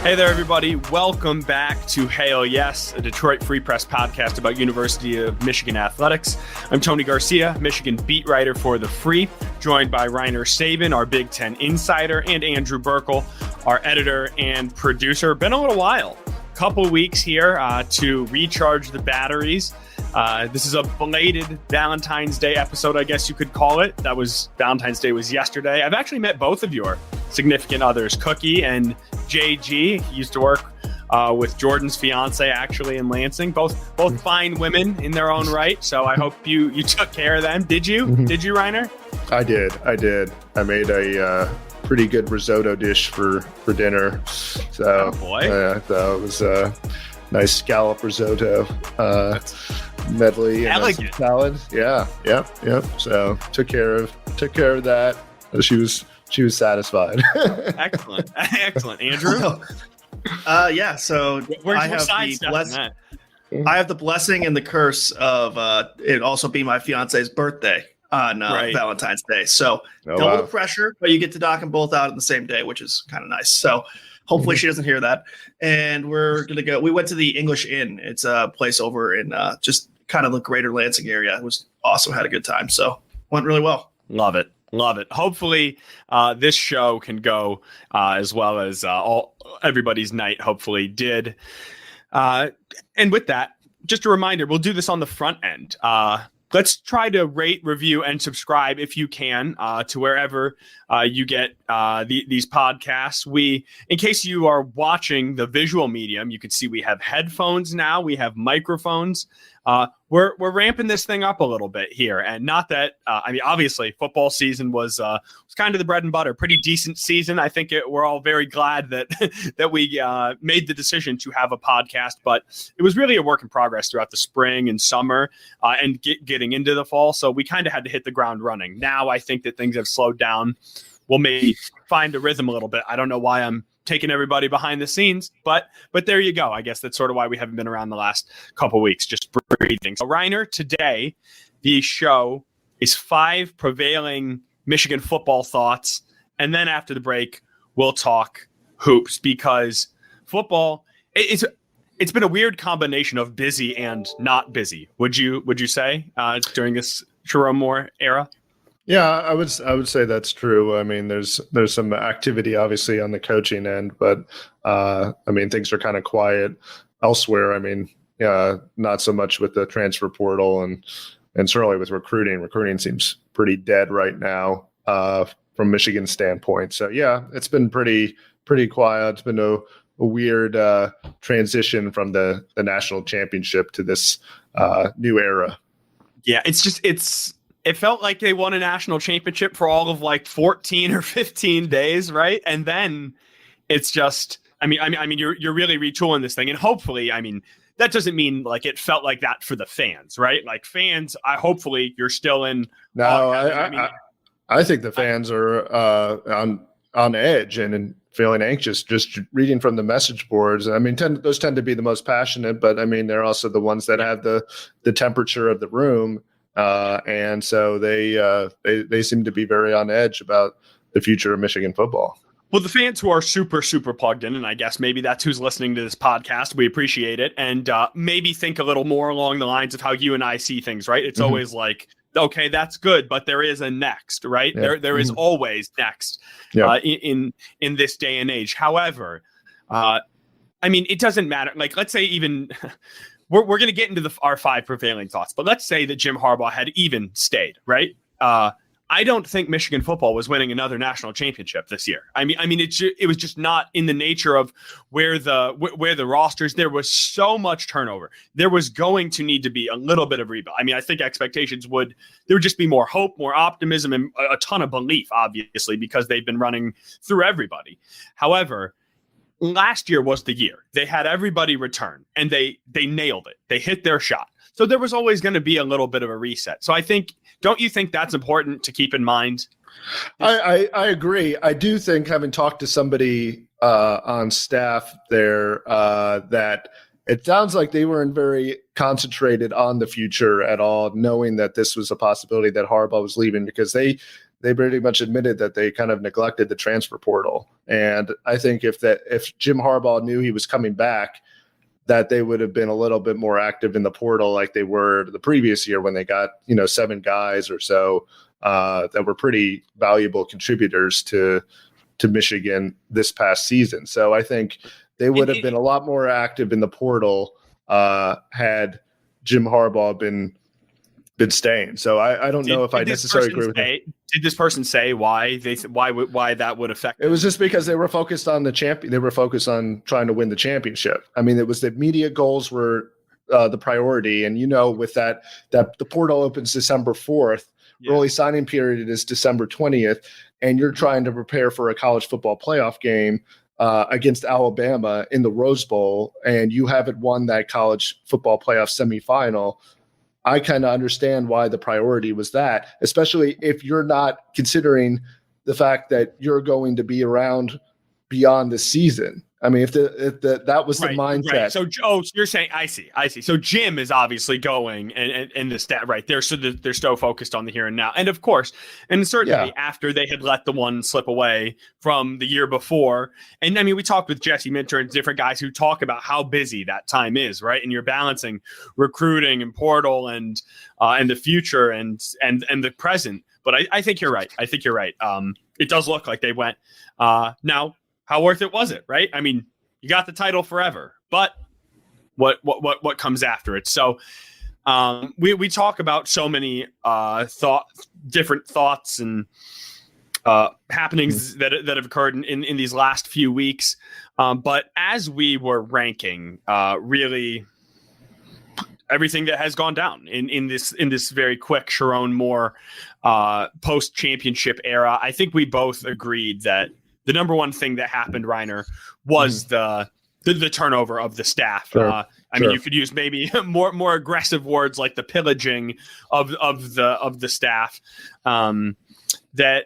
Hey there, everybody. Welcome back to Hail Yes, a Detroit Free Press podcast about University of Michigan athletics. I'm Tony Garcia, Michigan beat writer for The Free, joined by Reiner Saban, our Big Ten insider, and Andrew Burkle, our editor and producer. Been a little while, couple weeks here to recharge the batteries. This is a belated Valentine's Day episode, I guess you could call it. Valentine's Day was yesterday. I've actually met both of your significant others, Cookie and JG. He used to work with Jordan's fiance actually in Lansing. Both fine women in their own right. So I hope you took care of them. Did you? Mm-hmm. Did you, Reiner? I did. I made a pretty good risotto dish for dinner. So, oh boy. So it was a nice scallop risotto medley and some salad. Yeah. So took care of that. She was satisfied. Excellent. Andrew? So I have the blessing and the curse of it also being my fiance's birthday on Valentine's Day. So double the pressure, but you get to knock them both out on the same day, which is kind of nice. So hopefully she doesn't hear that. And we're going to go. We went to the English Inn. It's a place over in just kind of the greater Lansing area. It was awesome. Had a good time. So went really well. Love it. Hopefully this show can go as well as everybody's night hopefully did. And with that, just a reminder, we'll do this on the front end. Let's try to rate, review, and subscribe if you can to wherever you get these podcasts. In case you are watching the visual medium, you can see we have headphones now. We have microphones. We're ramping this thing up a little bit here, and not that obviously football season was kind of the bread and butter, pretty decent season. I think we're all very glad that that we made the decision to have a podcast, but it was really a work in progress throughout the spring and summer and getting into the fall. So we kind of had to hit the ground running. Now I think that things have slowed down. We'll maybe find a rhythm a little bit. I don't know why I'm taking everybody behind the scenes, but there you go. I guess that's sort of why we haven't been around the last couple of weeks, just breathing. So Reiner, today the show is 5 prevailing Michigan football thoughts, and then after the break we'll talk hoops, because football it's been a weird combination of busy and not busy. Would you say during this Sherrone Moore era? Yeah, I would say that's true. I mean, there's some activity obviously on the coaching end, but things are kind of quiet elsewhere. I mean, not so much with the transfer portal and certainly with recruiting. Recruiting seems pretty dead right now from Michigan's standpoint. So yeah, it's been pretty quiet. It's been a weird transition from the national championship to this new era. Yeah, it felt like they won a national championship for all of like 14 or 15 days, right? And then it's just, you're really retooling this thing, and hopefully, that doesn't mean like it felt like that for the fans, right? Like fans, hopefully you're still in. No, I think the fans are on edge and feeling anxious. Just reading from the message boards, those tend to be the most passionate, but they're also the ones that have the temperature of the room. And so they seem to be very on edge about the future of Michigan football. Well, the fans who are super, super plugged in, and I guess maybe that's who's listening to this podcast, we appreciate it, and maybe think a little more along the lines of how you and I see things, right? It's always like, okay, that's good, but there is a next, right? Yeah. There is always next in this day and age. However, it doesn't matter. Like, let's say even we're going to get into our 5 prevailing thoughts, but let's say that Jim Harbaugh had even stayed, right? I don't think Michigan football was winning another national championship this year. It was just not in the nature of where the rosters. There was so much turnover. There was going to need to be a little bit of rebuild. I think expectations there would just be more hope, more optimism, and a ton of belief, obviously, because they've been running through everybody. However, last year was the year. They had everybody return, and they nailed it. They hit their shot. So there was always going to be a little bit of a reset. So don't you think that's important to keep in mind? I agree. I do think, having talked to somebody on staff there, that it sounds like they weren't very concentrated on the future at all, knowing that this was a possibility that Harbaugh was leaving, because they they pretty much admitted that they kind of neglected the transfer portal. And I think if Jim Harbaugh knew he was coming back, that they would have been a little bit more active in the portal like they were the previous year when they got, 7 guys or so that were pretty valuable contributors to Michigan this past season. So I think they would have been a lot more active in the portal had Jim Harbaugh been staying. So I don't know if I necessarily agree with that. Did this person say why that would affect? It was just because they were focused on the champion. They were focused on trying to win the championship. I mean, it was the media goals were the priority, and with that the portal opens December 4th. Yeah. Early signing period is December 20th, and you're trying to prepare for a college football playoff game against Alabama in the Rose Bowl, and you haven't won that college football playoff semifinal. I kind of understand why the priority was that, especially if you're not considering the fact that you're going to be around beyond the season. I mean, if that was the mindset. Right. So you're saying, I see. So Jim is obviously going and the stat right there. So they're so focused on the here and now. And of course, and certainly after they had let the one slip away from the year before. And I mean, we talked with Jesse Minter and different guys who talk about how busy that time is, right? And you're balancing recruiting and portal and the future and the present. But I think you're right. It does look like they went now. How worth it was it, right? I mean, you got the title forever, but what comes after it? So we talk about so many different thoughts and happenings that have occurred in these last few weeks. But as we were ranking, really everything that has gone down in this very quick Sherrone Moore post-championship era, I think we both agreed that the number one thing that happened, Reiner, was the turnover of the staff. Sure. I mean, you could use maybe more aggressive words like the pillaging of the staff that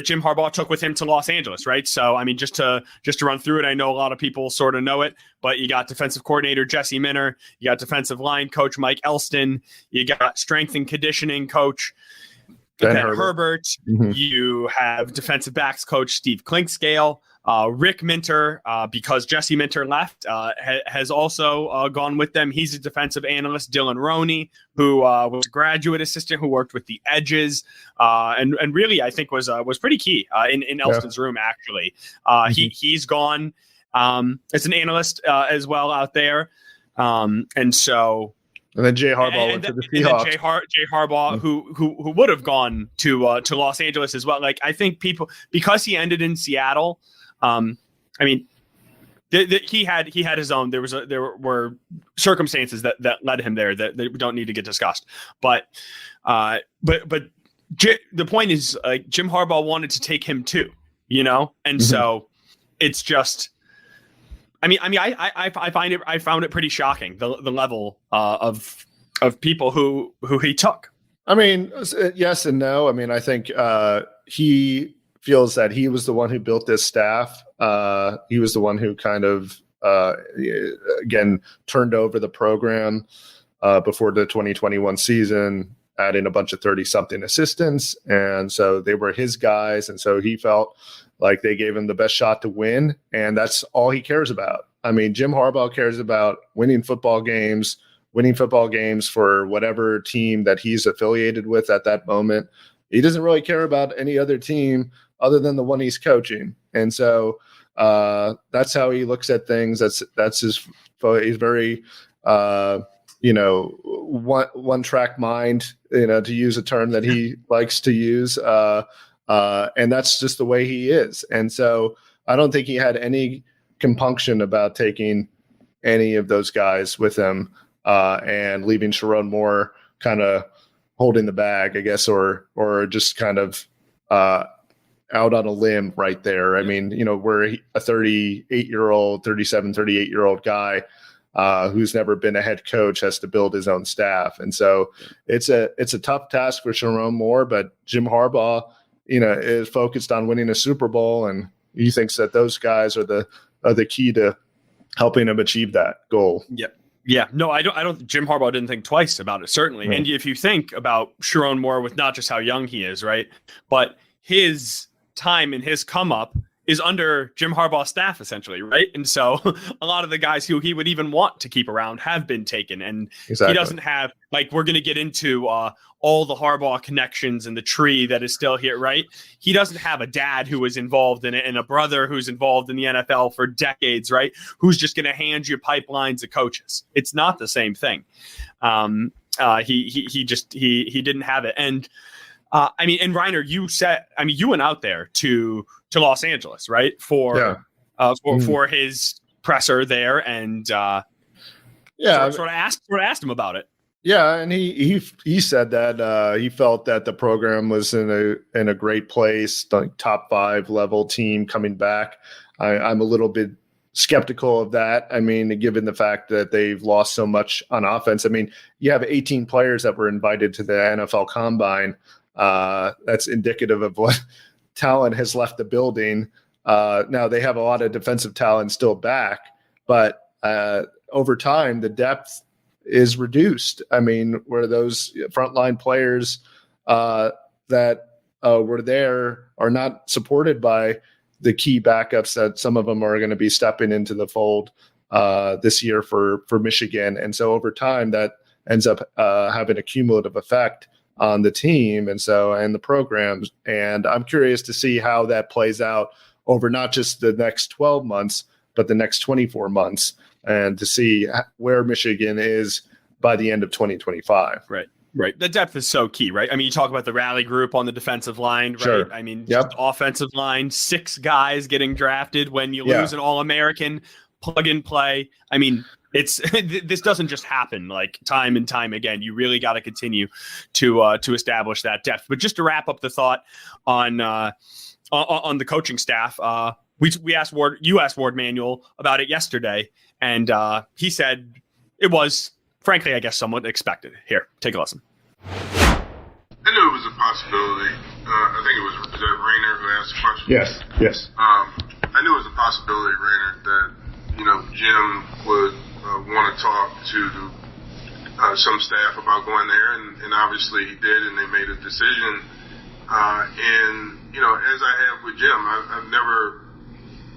Jim Harbaugh took with him to Los Angeles, right? So, I mean, just to run through it, I know a lot of people sort of know it, but you got defensive coordinator Jesse Minter, you got defensive line coach Mike Elston, you got strength and conditioning coach Ben Herbert. You have defensive backs coach Steve Klinkscale. Rick Minter, because Jesse Minter left, has also gone with them. He's a defensive analyst. Dylan Roney, who was a graduate assistant who worked with the edges, and really I think was pretty key in Elston's room. Actually, he's gone as an analyst as well out there, and so. And then Jay Harbaugh went to the Seahawks. Jay Harbaugh, who would have gone to Los Angeles as well. Like I think people, because he ended in Seattle. I mean, he had his own. There were circumstances that led him there that we don't need to get discussed. But the point is, Jim Harbaugh wanted to take him too, and so it's just. I found it pretty shocking the level of people who he took. I mean, yes and no. I mean, I think he feels that he was the one who built this staff. He was the one who kind of again turned over the program before the 2021 season, adding a bunch of 30-something assistants, and so they were his guys, and so he felt like they gave him the best shot to win, and that's all he cares about. I mean, Jim Harbaugh cares about winning football games for whatever team that he's affiliated with at that moment. He doesn't really care about any other team other than the one he's coaching. And so that's how he looks at things. That's his. He's very, one track mind, to use a term that he likes to use. And that's just the way he is. And so I don't think he had any compunction about taking any of those guys with him and leaving Sherrone Moore kind of holding the bag, I guess, or just kind of out on a limb right there. I mean, we're a 38-year-old guy who's never been a head coach has to build his own staff. And so it's a tough task for Sherrone Moore, but Jim Harbaugh, is focused on winning a Super Bowl, and he thinks that those guys are the key to helping him achieve that goal. Yep. Yeah, no, I don't. Jim Harbaugh didn't think twice about it, certainly. Right. And if you think about Sherrone Moore with not just how young he is, right, but his time and his come up is under Jim Harbaugh's staff, essentially, right? And so a lot of the guys who he would even want to keep around have been taken. And He doesn't have, like, we're going to get into all the Harbaugh connections and the tree that is still here, right? He doesn't have a dad who was involved in it and a brother who's involved in the NFL for decades, right? Who's just going to hand you pipelines of coaches. It's not the same thing. He didn't have it. And and Reiner, you went out there to Los Angeles, right? For his presser there, and sort of asked him about it. Yeah, and he said that he felt that the program was in a great place, like top 5 level team coming back. I'm a little bit skeptical of that. I mean, given the fact that they've lost so much on offense. I mean, you have 18 players that were invited to the NFL Combine. That's indicative of what talent has left the building. Now they have a lot of defensive talent still back, but over time the depth is reduced. I mean, where those frontline players that were there are not supported by the key backups that some of them are going to be stepping into the fold this year for Michigan. And so over time that ends up having a cumulative effect on the team and the programs. And I'm curious to see how that plays out over not just the next 12 months, but the next 24 months, and to see where Michigan is by the end of 2025. Right. The depth is so key, right? I mean, you talk about the rally group on the defensive line, right? Sure. I mean, just offensive line, 6 guys getting drafted when you lose an All-American, plug and play. I mean, this doesn't just happen like time and time again. You really got to continue to establish that depth. But just to wrap up the thought on the coaching staff, you asked Warde Manuel about it yesterday, and he said it was, frankly, I guess, somewhat expected. Here, take a listen. I knew it was a possibility. I think it was Rainer who asked the question. Yes. I knew it was a possibility, Rainer, that Jim would want to talk to some staff about going there, and obviously he did, and they made a decision. As I have with Jim, I've never,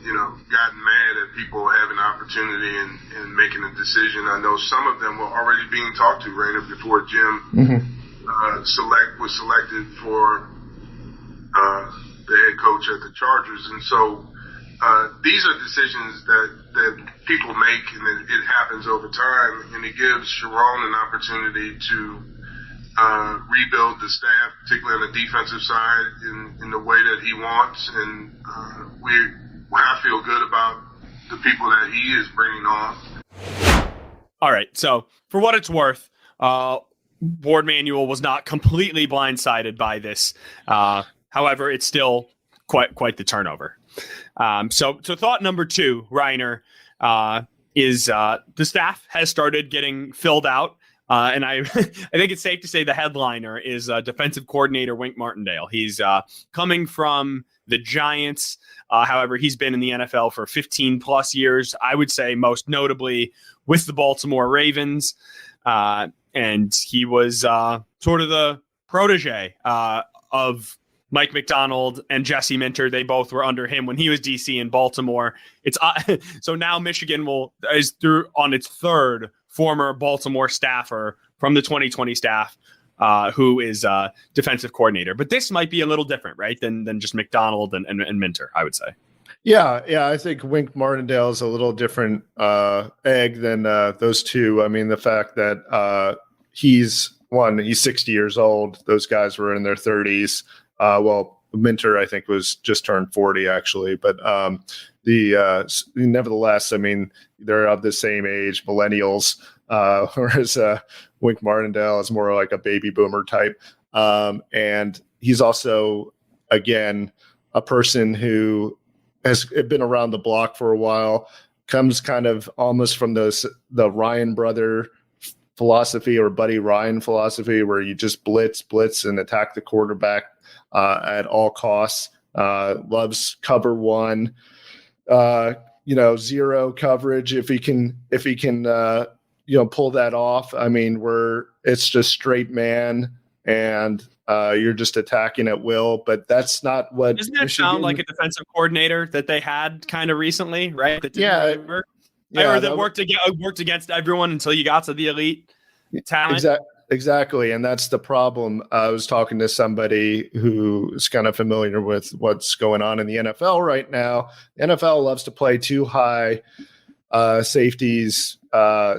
gotten mad at people having an opportunity and making a decision. I know some of them were already being talked to, Rainer, before Jim was selected for the head coach at the Chargers, and so these are decisions that people make, and it happens over time, and it gives Sherrone an opportunity to rebuild the staff, particularly on the defensive side, in the way that he wants, and I feel good about the people that he is bringing on. All right, so for what it's worth, Warde Manuel was not completely blindsided by this. However, it's still quite the turnover. So thought number 2, Reiner, is the staff has started getting filled out. And I think it's safe to say the headliner is defensive coordinator Wink Martindale. He's coming from the Giants. However, he's been in the NFL for 15 plus years. I would say most notably with the Baltimore Ravens. And he was sort of the protege of Mike McDonald and Jesse Minter. They both were under him when he was DC in Baltimore. So now Michigan is through on its 3rd former Baltimore staffer from the 2020 staff, who is defensive coordinator. But this might be a little different, right, than just McDonald and Minter, I would say. Yeah, I think Wink Martindale is a little different egg than those two. I mean, the fact that he's 60 years old. Those guys were in their 30s. Minter, I think, was just turned 40, actually. But nevertheless, I mean, they're of the same age, millennials, whereas Wink Martindale is more like a baby boomer type. And he's also, again, a person who has been around the block for a while, comes kind of almost from the Ryan brother philosophy or Buddy Ryan philosophy, where you just blitz and attack the quarterback at all costs. Loves cover one, zero coverage if he can pull that off. I mean, it's just straight man and you're just attacking at will, but that's not what. Doesn't that sound like a defensive coordinator that they had kind of recently, right? That didn't really work? Or that worked against everyone until you got to the elite talent. Exactly. And that's the problem. I was talking to somebody who's kind of familiar with what's going on in the NFL right now. The NFL loves to play too high safeties,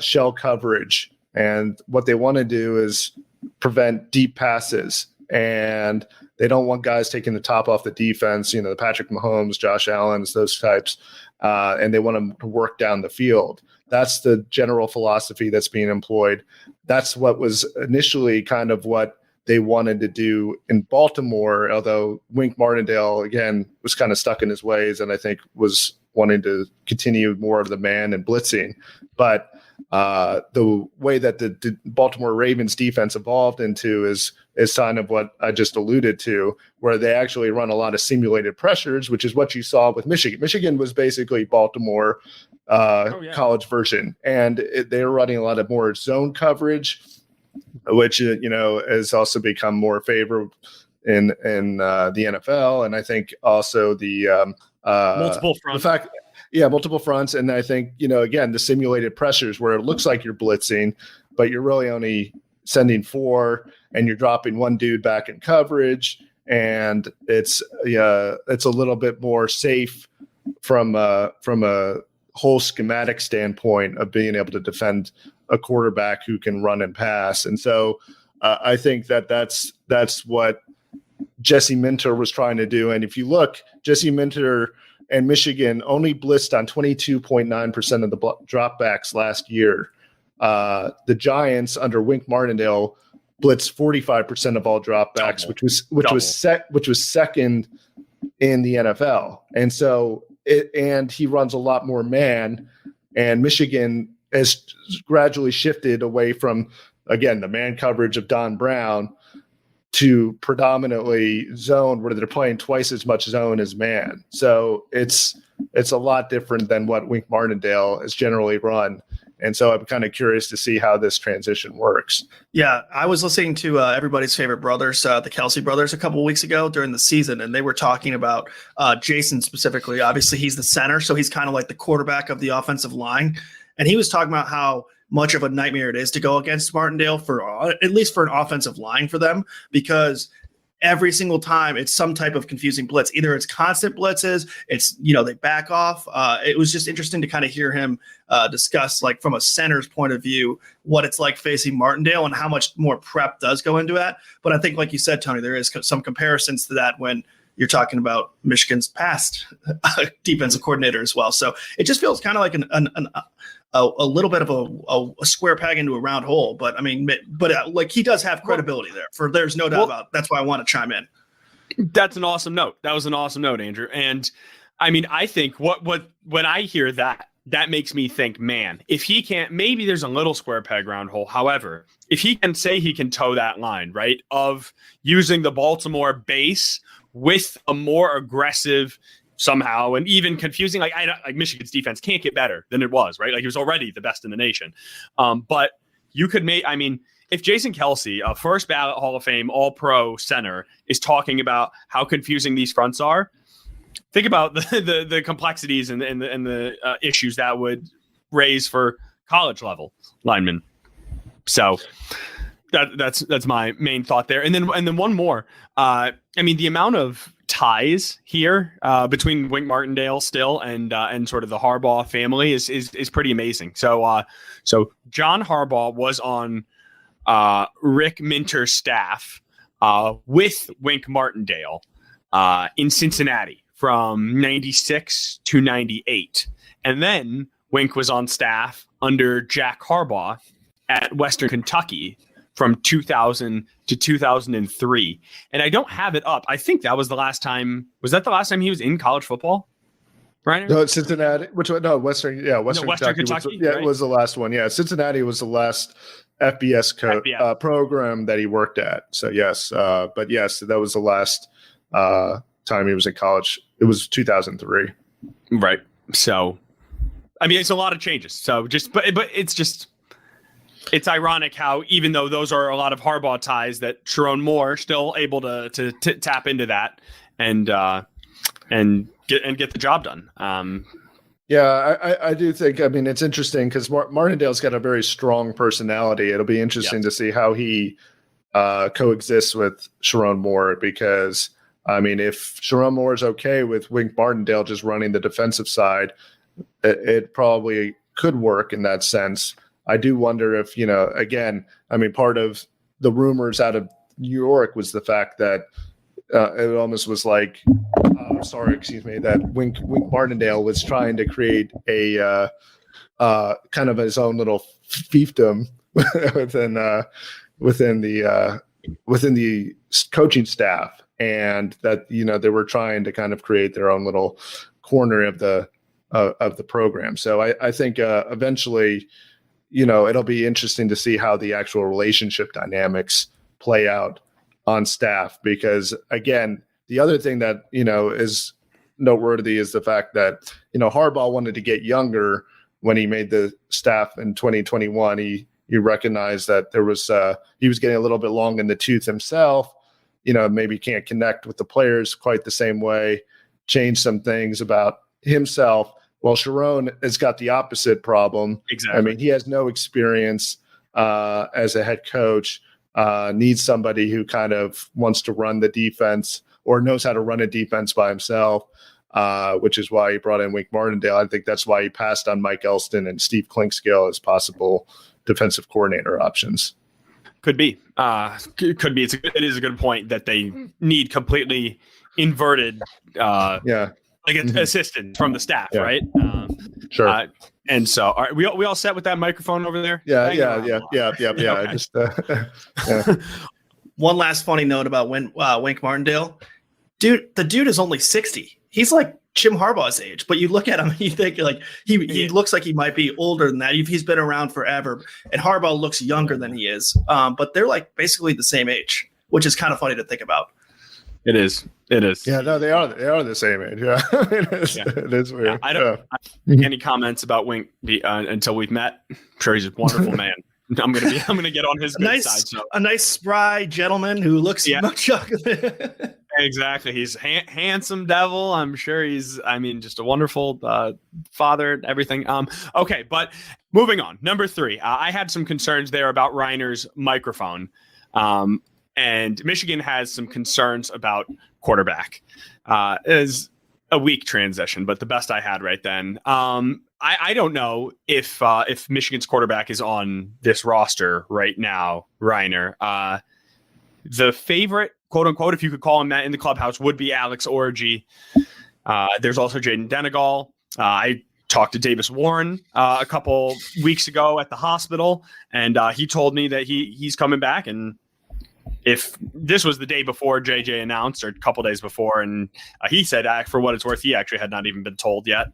shell coverage. And what they want to do is prevent deep passes. And they don't want guys taking the top off the defense, the Patrick Mahomes, Josh Allen's, those types. And they want them to work down the field. That's the general philosophy that's being employed. That's what was initially kind of what they wanted to do in Baltimore, although Wink Martindale, again, was kind of stuck in his ways and I think was wanting to continue more of the man and blitzing. But the way that the Baltimore Ravens defense evolved into is kind of what I just alluded to, where they actually run a lot of simulated pressures, which is what you saw with Michigan. Michigan was basically Baltimore college version, and they were running a lot of more zone coverage, which has also become more favorable in the NFL, and I think also the multiple fronts. The fact. Yeah, multiple fronts. And I think, again, the simulated pressures where it looks like you're blitzing, but you're really only sending 4 and you're dropping one dude back in coverage. And it's a little bit more safe from a whole schematic standpoint of being able to defend a quarterback who can run and pass. And so I think that's what Jesse Minter was trying to do. And if you look, Jesse Minter and Michigan only blitzed on 22.9% of the dropbacks last year. The Giants under Wink Martindale blitzed 45% of all dropbacks, which was second in the NFL. And so and he runs a lot more man. And Michigan has gradually shifted away from, again, the man coverage of Don Brown to predominantly zone, where they're playing twice as much zone as man. So it's a lot different than what Wink Martindale has generally run. And so I'm kind of curious to see how this transition works. Yeah, I was listening to everybody's favorite brothers, the Kelsey brothers, a couple of weeks ago during the season, and they were talking about Jason specifically. Obviously, he's the center, so he's kind of like the quarterback of the offensive line. And he was talking about how much of a nightmare it is to go against Martindale at least for an offensive line for them, because every single time it's some type of confusing blitz. Either it's constant blitzes, it's, they back off. It was just interesting to kind of hear him discuss, like from a center's point of view, what it's like facing Martindale and how much more prep does go into that. But I think, like you said, Tony, there is some comparisons to that when you're talking about Michigan's past defensive coordinator as well. So it just feels kind of like a little bit of a square peg into a round hole, but I mean, like he does have credibility there. There's no doubt about it. That's why I want to chime in. That's an awesome note. That was an awesome note, Andrew. And I mean, I think when I hear that makes me think, man, if he can't, maybe there's a little square peg round hole. However, if he can say he can toe that line, right, of using the Baltimore base with a more aggressive somehow, and even confusing, like Michigan's defense can't get better than it was, right? Like, he was already the best in the nation. But you could if Jason Kelsey, a first ballot Hall of Fame All-Pro center, is talking about how confusing these fronts are, think about the complexities and the issues that would raise for college level linemen. So that's my main thought there. And then one more. The amount of ties here between Wink Martindale still and sort of the Harbaugh family is pretty amazing. So John Harbaugh was on Rick Minter's staff with Wink Martindale in Cincinnati from 96 to 98. And then Wink was on staff under Jack Harbaugh at Western Kentucky from 2000 to 2003. And I don't have it up. I think that was the last time. Was that the last time he was in college football? Right? No, Cincinnati. Which one? No, Western Kentucky. Right? It was the last one. Yeah, Cincinnati was the last FBS program that he worked at. So yes, but yes, that was the last time he was in college. It was 2003. Right. So, it's a lot of changes. So but it's just, It's ironic how, even though those are a lot of Harbaugh ties, that Sherrone Moore still able to tap into that and get the job done. Yeah, I do think. I mean, it's interesting because Martindale's got a very strong personality. It'll be interesting to see how he coexists with Sherrone Moore, because I mean, if Sherrone Moore is okay with Wink Martindale just running the defensive side, it probably could work in that sense. I do wonder if, again, I mean, part of the rumors out of New York was the fact that it almost was like, that Wink Martindale was trying to create a kind of his own little fiefdom within the coaching staff, and that they were trying to kind of create their own little corner of the program. So I think eventually, it'll be interesting to see how the actual relationship dynamics play out on staff, because again, the other thing that is noteworthy is the fact that Harbaugh wanted to get younger when he made the staff in 2021. He recognized that there was he was getting a little bit long in the tooth himself. Maybe can't connect with the players quite the same way. Change some things about himself. Well, Sherrone has got the opposite problem. Exactly. I mean, he has no experience as a head coach. Needs somebody who kind of wants to run the defense or knows how to run a defense by himself, which is why he brought in Wink Martindale. I think that's why he passed on Mike Elston and Steve Klinkscale as possible defensive coordinator options. Could be. Could be. It is a good point that they need completely inverted assistant from the staff, right? Sure. And so, all right, we all set with that microphone over there? Yeah. Okay. Just one last funny note about Wink Martindale. The dude is only 60. He's like Jim Harbaugh's age, but you look at him and you think like he looks like he might be older than that. He's been around forever, and Harbaugh looks younger than he is. But they're like basically the same age, which is kind of funny to think about. It is. Yeah, no, they are the same age. Yeah, it is weird. Yeah, I don't make any comments about Wink until we've met. I'm sure he's a wonderful man. I'm gonna get on his good side. So. A nice spry gentleman who looks much younger. Exactly, he's handsome devil. I'm sure he's. I mean, just a wonderful father. Everything. Okay, but moving on. Number 3. I had some concerns there about Reiner's microphone. And Michigan has some concerns about quarterback. Is a weak transition, but the best I had right then. I don't know if Michigan's quarterback is on this roster right now, Reiner. The favorite, quote unquote, if you could call him that in the clubhouse, would be Alex Orji. There's also Jaden Denegal. I talked to Davis Warren a couple weeks ago at the hospital, and he told me that he's coming back. And if this was the day before JJ announced, or a couple days before, and he said, for what it's worth, he actually had not even been told yet.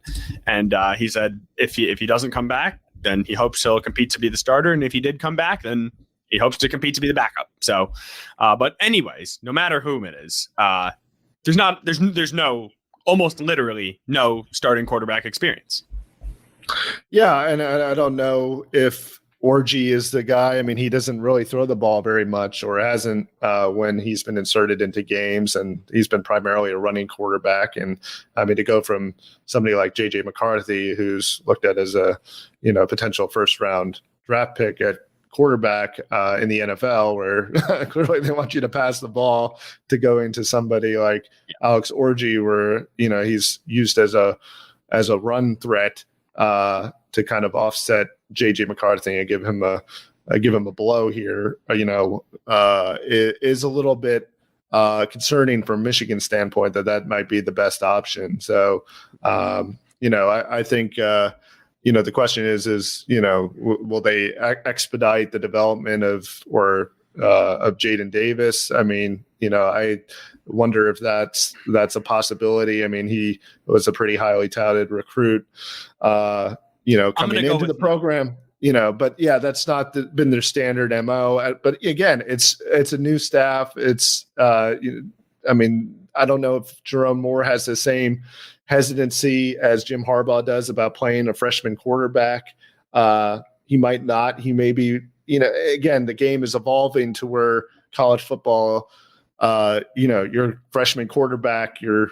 And he said if he doesn't come back, then he hopes he'll compete to be the starter. And if he did come back, then he hopes to compete to be the backup. So, but anyways, no matter whom it is, there's no, almost literally no starting quarterback experience. Yeah, and I don't know if Orji is the guy. I mean, he doesn't really throw the ball very much, or hasn't when he's been inserted into games, and he's been primarily a running quarterback. And I mean, to go from somebody like JJ McCarthy, who's looked at as a potential first round draft pick at quarterback in the NFL, where clearly they want you to pass the ball, to go into somebody like Alex Orji, where he's used as a run threat to kind of offset JJ McCarthy and give him a blow here, it is a little bit concerning from Michigan's standpoint that might be the best option. So, I think, the question is, will they expedite the development of Jaden Davis? I mean, I wonder if that's a possibility. I mean, he was a pretty highly touted recruit, coming into the program, but yeah, that's not been their standard MO. But again, it's a new staff. It's, I mean, I don't know if Sherrone Moore has the same hesitancy as Jim Harbaugh does about playing a freshman quarterback. He might not. He may be again, the game is evolving to where college football, your freshman quarterback, your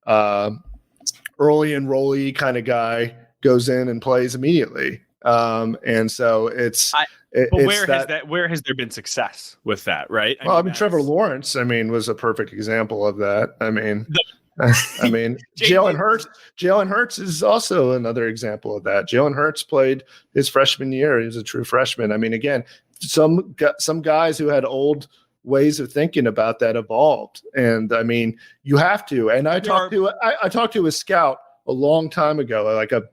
early enrollee kind of guy goes in and plays immediately. And so where has there been success with that? Right. Trevor Lawrence, was a perfect example of that. Jalen Hurts is also another example of that. Jalen Hurts played his freshman year. He was a true freshman. Again, some guys who had old ways of thinking about that evolved. And you have to. And I talked to a scout a long time ago, like a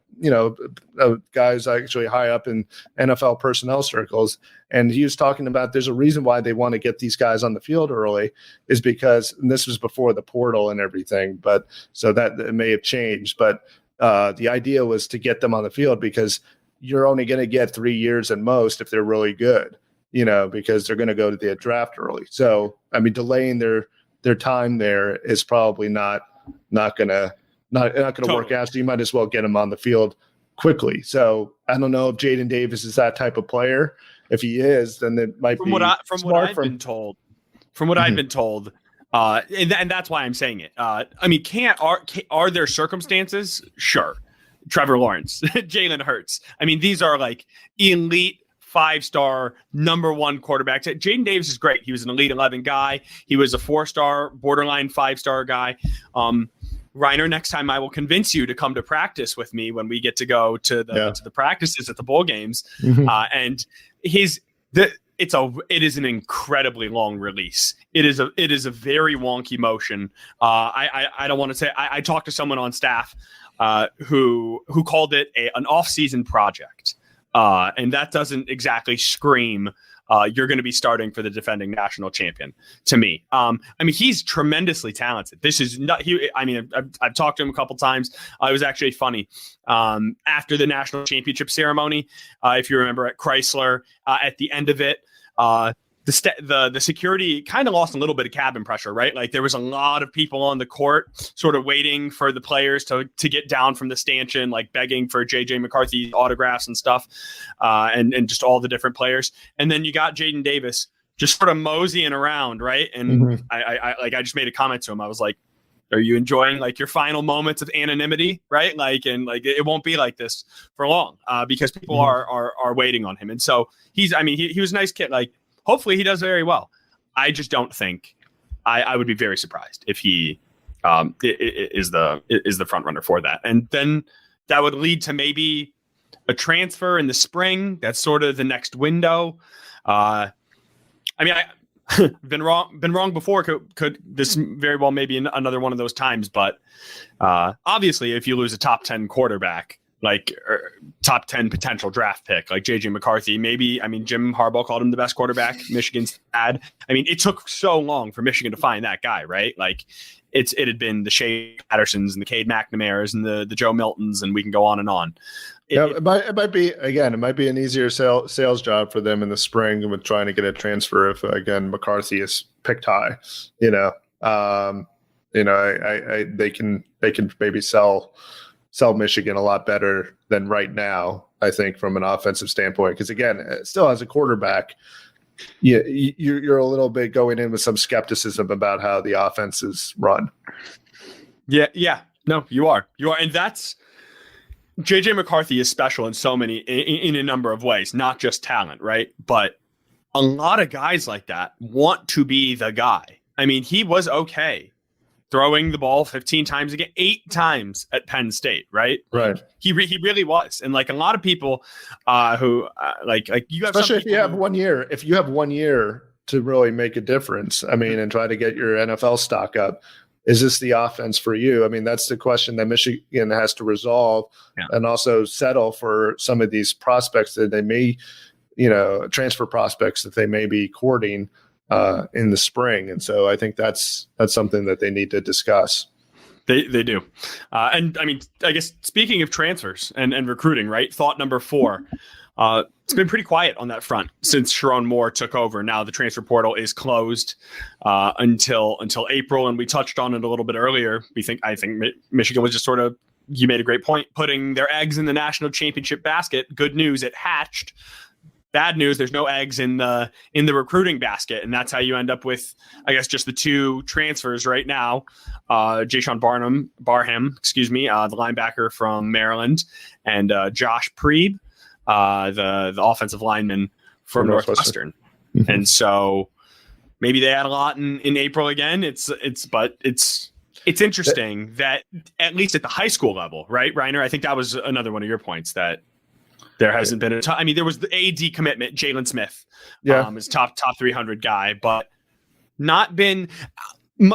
guy who's actually high up in NFL personnel circles. And he was talking about there's a reason why they want to get these guys on the field early is because, and this was before the portal and everything, but so that it may have changed. But the idea was to get them on the field because you're only going to get 3 years at most if they're really good, because they're going to go to the draft early. So, delaying their time there is probably not going to work out. So you might as well get him on the field quickly. So I don't know if Jaden Davis is that type of player. If he is, then it might be from what I've been told. From what I've been told, and that's why I'm saying it. Are there circumstances? Sure. Trevor Lawrence, Jalen Hurts. These are like elite 5-star number 1 quarterbacks. Jaden Davis is great. He was an elite 11 guy. He was a 4-star, borderline 5-star guy. Reiner, next time I will convince you to come to practice with me when we get to go to the practices at the bowl games. And it is an incredibly long release. It is a very wonky motion. I don't want to say. I talked to someone on staff who called it an off-season project, and that doesn't exactly scream. You're going to be starting for the defending national champion to me. He's tremendously talented. This is not, I've talked to him a couple times. It was actually funny. After the national championship ceremony, if you remember at Chrysler, at the end of it, the security kind of lost a little bit of cabin pressure, right? Like there was a lot of people on the court sort of waiting for the players to get down from the stanchion, like begging for JJ McCarthy autographs and stuff, and just all the different players. And then you got Jaden Davis just sort of moseying around, right? And I just made a comment to him. I was like, are you enjoying like your final moments of anonymity, right? It won't be like this for long because people are waiting on him. And so he was a nice kid. Like, hopefully he does very well. I just don't think I would be very surprised if he is the front runner for that. And then that would lead to maybe a transfer in the spring. That's sort of the next window. I've been wrong before. Could this very well maybe another one of those times? But obviously, if you lose a top 10 quarterback, like top 10 potential draft pick, like JJ McCarthy, Jim Harbaugh called him the best quarterback Michigan's had. It took so long for Michigan to find that guy, right? Like it had been the Shea Pattersons and the Cade McNamara's and the Joe Miltons, and we can go on and on. It might be an easier sales job for them in the spring with trying to get a transfer if McCarthy is picked high. They can maybe sell Michigan a lot better than right now, I think, from an offensive standpoint. Because again, still as a quarterback, you're a little bit going in with some skepticism about how the offense is run. Yeah. No, you are, and that's JJ McCarthy is special in so many, in a number of ways, not just talent, right? But a lot of guys like that want to be the guy. He was okay throwing the ball 15 times again, 8 times at Penn State, right? Right. He really was. And like a lot of people who like you have, especially if you have 1 year, to really make a difference, and try to get your NFL stock up. Is this the offense for you? That's the question that Michigan has to resolve, and also settle for some of these prospects that they may, transfer prospects that they may be courting in the spring. And so I think that's something that they need to discuss. They do. And I guess speaking of transfers and recruiting, right? Thought number 4. It's been pretty quiet on that front since Sherrone Moore took over. Now the transfer portal is closed until April, and we touched on it a little bit earlier. I think Michigan was just sort of, you made a great point, putting their eggs in the national championship basket. Good news, it hatched. bad news. There's no eggs in the recruiting basket, and that's how you end up with, I guess, just the two transfers right now. Jayshon Barham, the linebacker from Maryland, and Josh Preeb, the offensive lineman from Northwestern. Mm-hmm. And so maybe they add a lot in April again. It's interesting that at least at the high school level, right, Reiner? I think that was another one of your points, that there hasn't been there was the AD commitment, Jalen Smith, is top 300 guy, but not been.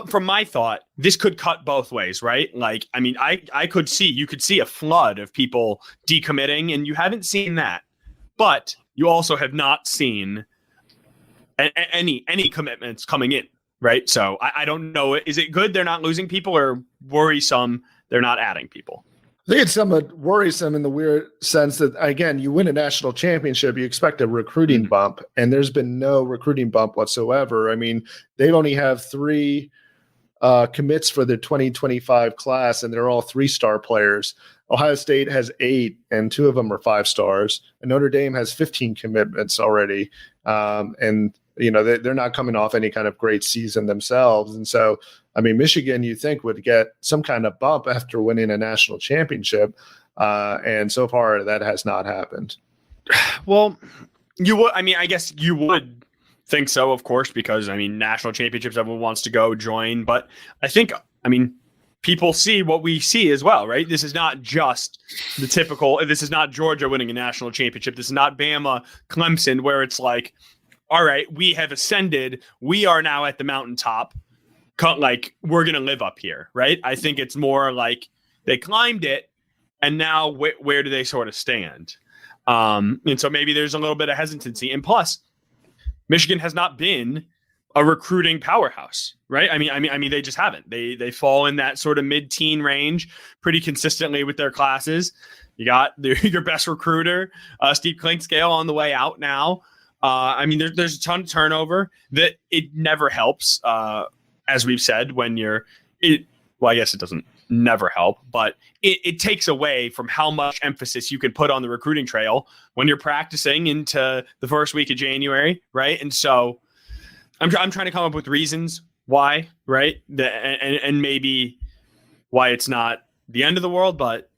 From my thought, this could cut both ways, right? Like, I mean, you could see a flood of people decommitting, and you haven't seen that, but you also have not seen any commitments coming in, right? So I don't know. Is it good they're not losing people, or worrisome they're not adding people? I think it's somewhat worrisome in the weird sense that, again, you win a national championship, you expect a recruiting bump, and there's been no recruiting bump whatsoever. I mean, they only have 3 commits for the 2025 class, and they're all 3-star players. Ohio State has 8, and 2 of them are 5 stars. And Notre Dame has 15 commitments already. And, you know, they're not coming off any kind of great season themselves. And so, I mean, Michigan, you think, would get some kind of bump after winning a national championship. And so far, that has not happened. Well, you would. I mean, I guess you would think so, of course, because, I mean, national championships, everyone wants to go join. But I think, I mean, people see what we see as well, right? This is not just the typical. This is not Georgia winning a national championship. This is not Bama, Clemson, where it's like, all right, we have ascended. We are now at the mountaintop. Like, we're going to live up here, right? I think it's more like they climbed it, and now where do they sort of stand? And so maybe there's a little bit of hesitancy. And plus, Michigan has not been a recruiting powerhouse, right? I mean, they just haven't. They fall in that sort of mid-teen range pretty consistently with their classes. You got your best recruiter, Steve Clinkscale, on the way out now. I mean, there's a ton of turnover that it never helps, as we've said, when well, I guess it doesn't never help, but it takes away from how much emphasis you can put on the recruiting trail when you're practicing into the first week of January, right? And so I'm trying to come up with reasons why, right? And maybe why it's not the end of the world, but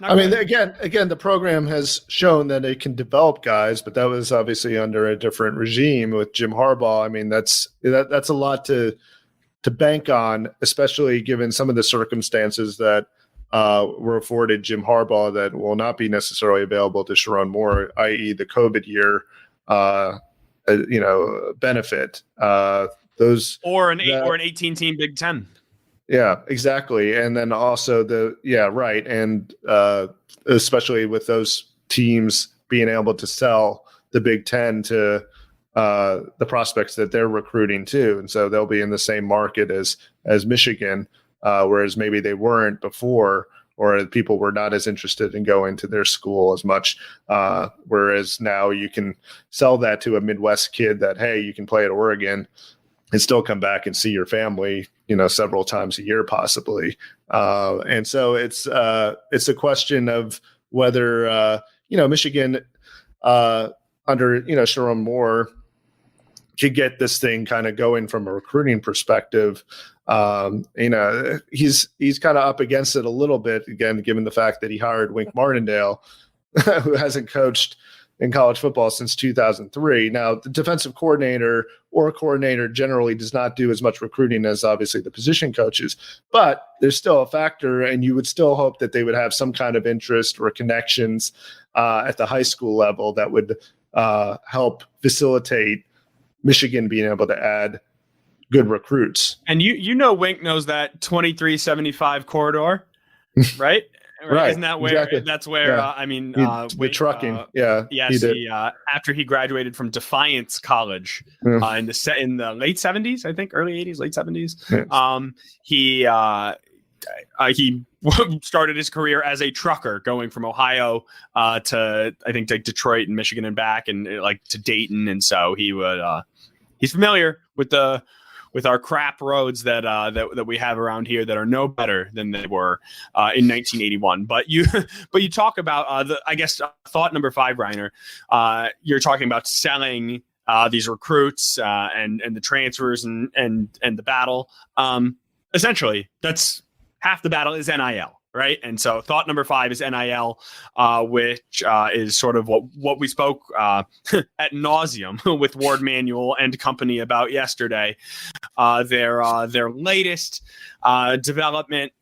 I mean, again, the program has shown that it can develop guys, but that was obviously under a different regime with Jim Harbaugh. I mean, that's a lot to bank on, especially given some of the circumstances that were afforded Jim Harbaugh that will not be necessarily available to Sherrone Moore, i.e. the COVID year, benefit. Or an 18-team Big Ten. Yeah, exactly. And then also and especially with those teams being able to sell the Big Ten to the prospects that they're recruiting too. And so they'll be in the same market as Michigan, whereas maybe they weren't before, or people were not as interested in going to their school as much. Whereas now you can sell that to a Midwest kid that, hey, you can play at Oregon and still come back and see your family, several times a year, possibly. And so it's a question of whether, Michigan under, Sherrone Moore could get this thing kind of going from a recruiting perspective. He's kind of up against it a little bit, again, given the fact that he hired Wink Martindale, who hasn't coached in college football since 2003. Now, the defensive coordinator or coordinator generally does not do as much recruiting as obviously the position coaches, but there's still a factor, and you would still hope that they would have some kind of interest or connections at the high school level that would help facilitate Michigan being able to add good recruits. And Wink knows that 2375 corridor, right? Right. Isn't that where? Exactly. That's where. Yeah. With trucking. Yes. He after he graduated from Defiance College in the late 70s, I think, early 80s, late 70s. He started his career as a trucker, going from Ohio to I think to Detroit and Michigan and back, and to Dayton. And so he would he's familiar with the with our crap roads that we have around here that are no better than they were in 1981. But you talk about thought number 5, Reiner. You're talking about selling these recruits and the transfers and the battle. Essentially, that's half the battle is NIL. Right. And so thought number 5 is NIL, which is sort of what we spoke at nauseum with Warde Manuel and company about yesterday. Their latest development,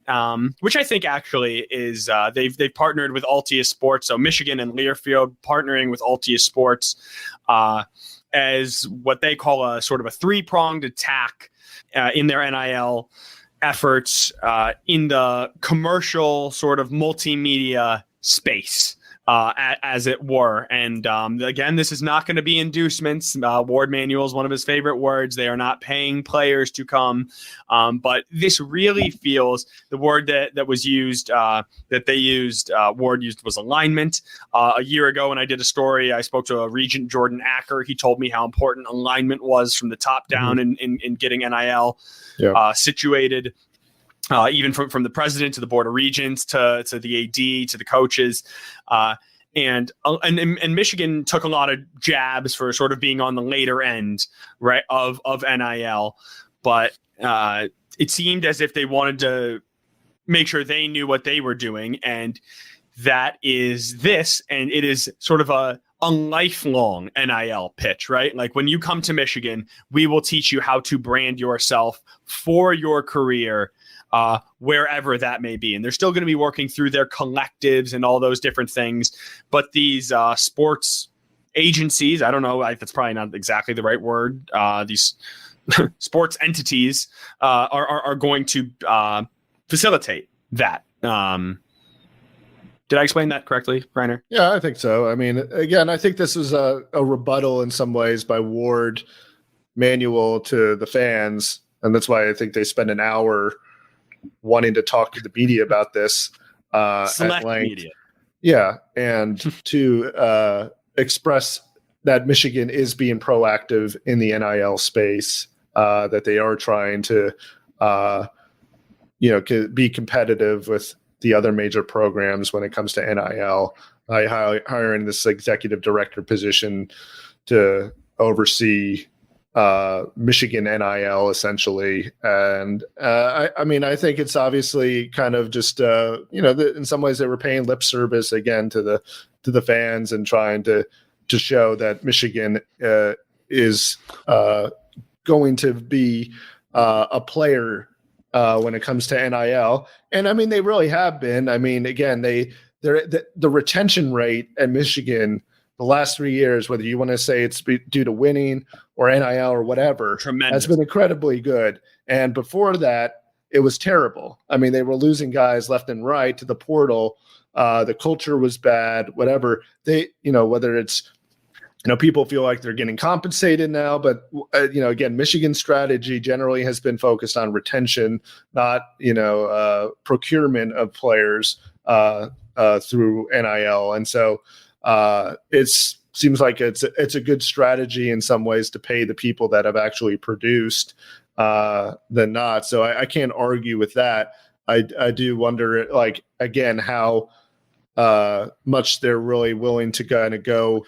which I think actually is they've partnered with Altius Sports. So Michigan and Learfield partnering with Altius Sports as what they call a sort of a 3-pronged attack in their NIL efforts in the commercial sort of multimedia space, as it were. And again, this is not going to be inducements. Warde Manuel is one of his favorite words. They are not paying players to come. But this really feels the word that was used, that they used, Warde used was alignment. A year ago when I did a story, I spoke to a Regent Jordan Acker. He told me how important alignment was from the top down in getting NIL situated. Even from the president to the board of regents to the AD to the coaches, and Michigan took a lot of jabs for sort of being on the later end, right, of NIL, but it seemed as if they wanted to make sure they knew what they were doing, and that is this, and it is sort of a lifelong NIL pitch, right? Like when you come to Michigan, we will teach you how to brand yourself for your career, wherever that may be. And they're still going to be working through their collectives and all those different things. But these sports agencies, I don't know, that's probably not exactly the right word. These sports entities are going to facilitate that. Did I explain that correctly, Reiner? Yeah, I think so. I mean, again, I think this is a rebuttal in some ways by Warde Manuel to the fans. And that's why I think they spend an hour wanting to talk to the media about this select at length. Media. Yeah, and to express that Michigan is being proactive in the NIL space, that they are trying to, be competitive with the other major programs when it comes to NIL. Hiring this executive director position to oversee Michigan NIL essentially. And I think it's obviously kind of just, in some ways they were paying lip service again to the fans and trying to show that Michigan is going to be a player when it comes to NIL. And I mean, they really have been. I mean, again, the retention rate at Michigan the last 3 years, whether you want to say it's due to winning or NIL or whatever, tremendous, has been incredibly good. And before that, it was terrible. I mean, they were losing guys left and right to the portal. The culture was bad, whatever. Whether it's, people feel like they're getting compensated now, but again, Michigan's strategy generally has been focused on retention, not, procurement of players through NIL. And so it seems like it's a good strategy in some ways to pay the people that have actually produced than not. So I can't argue with that. I do wonder, like, again, how much they're really willing to kind of go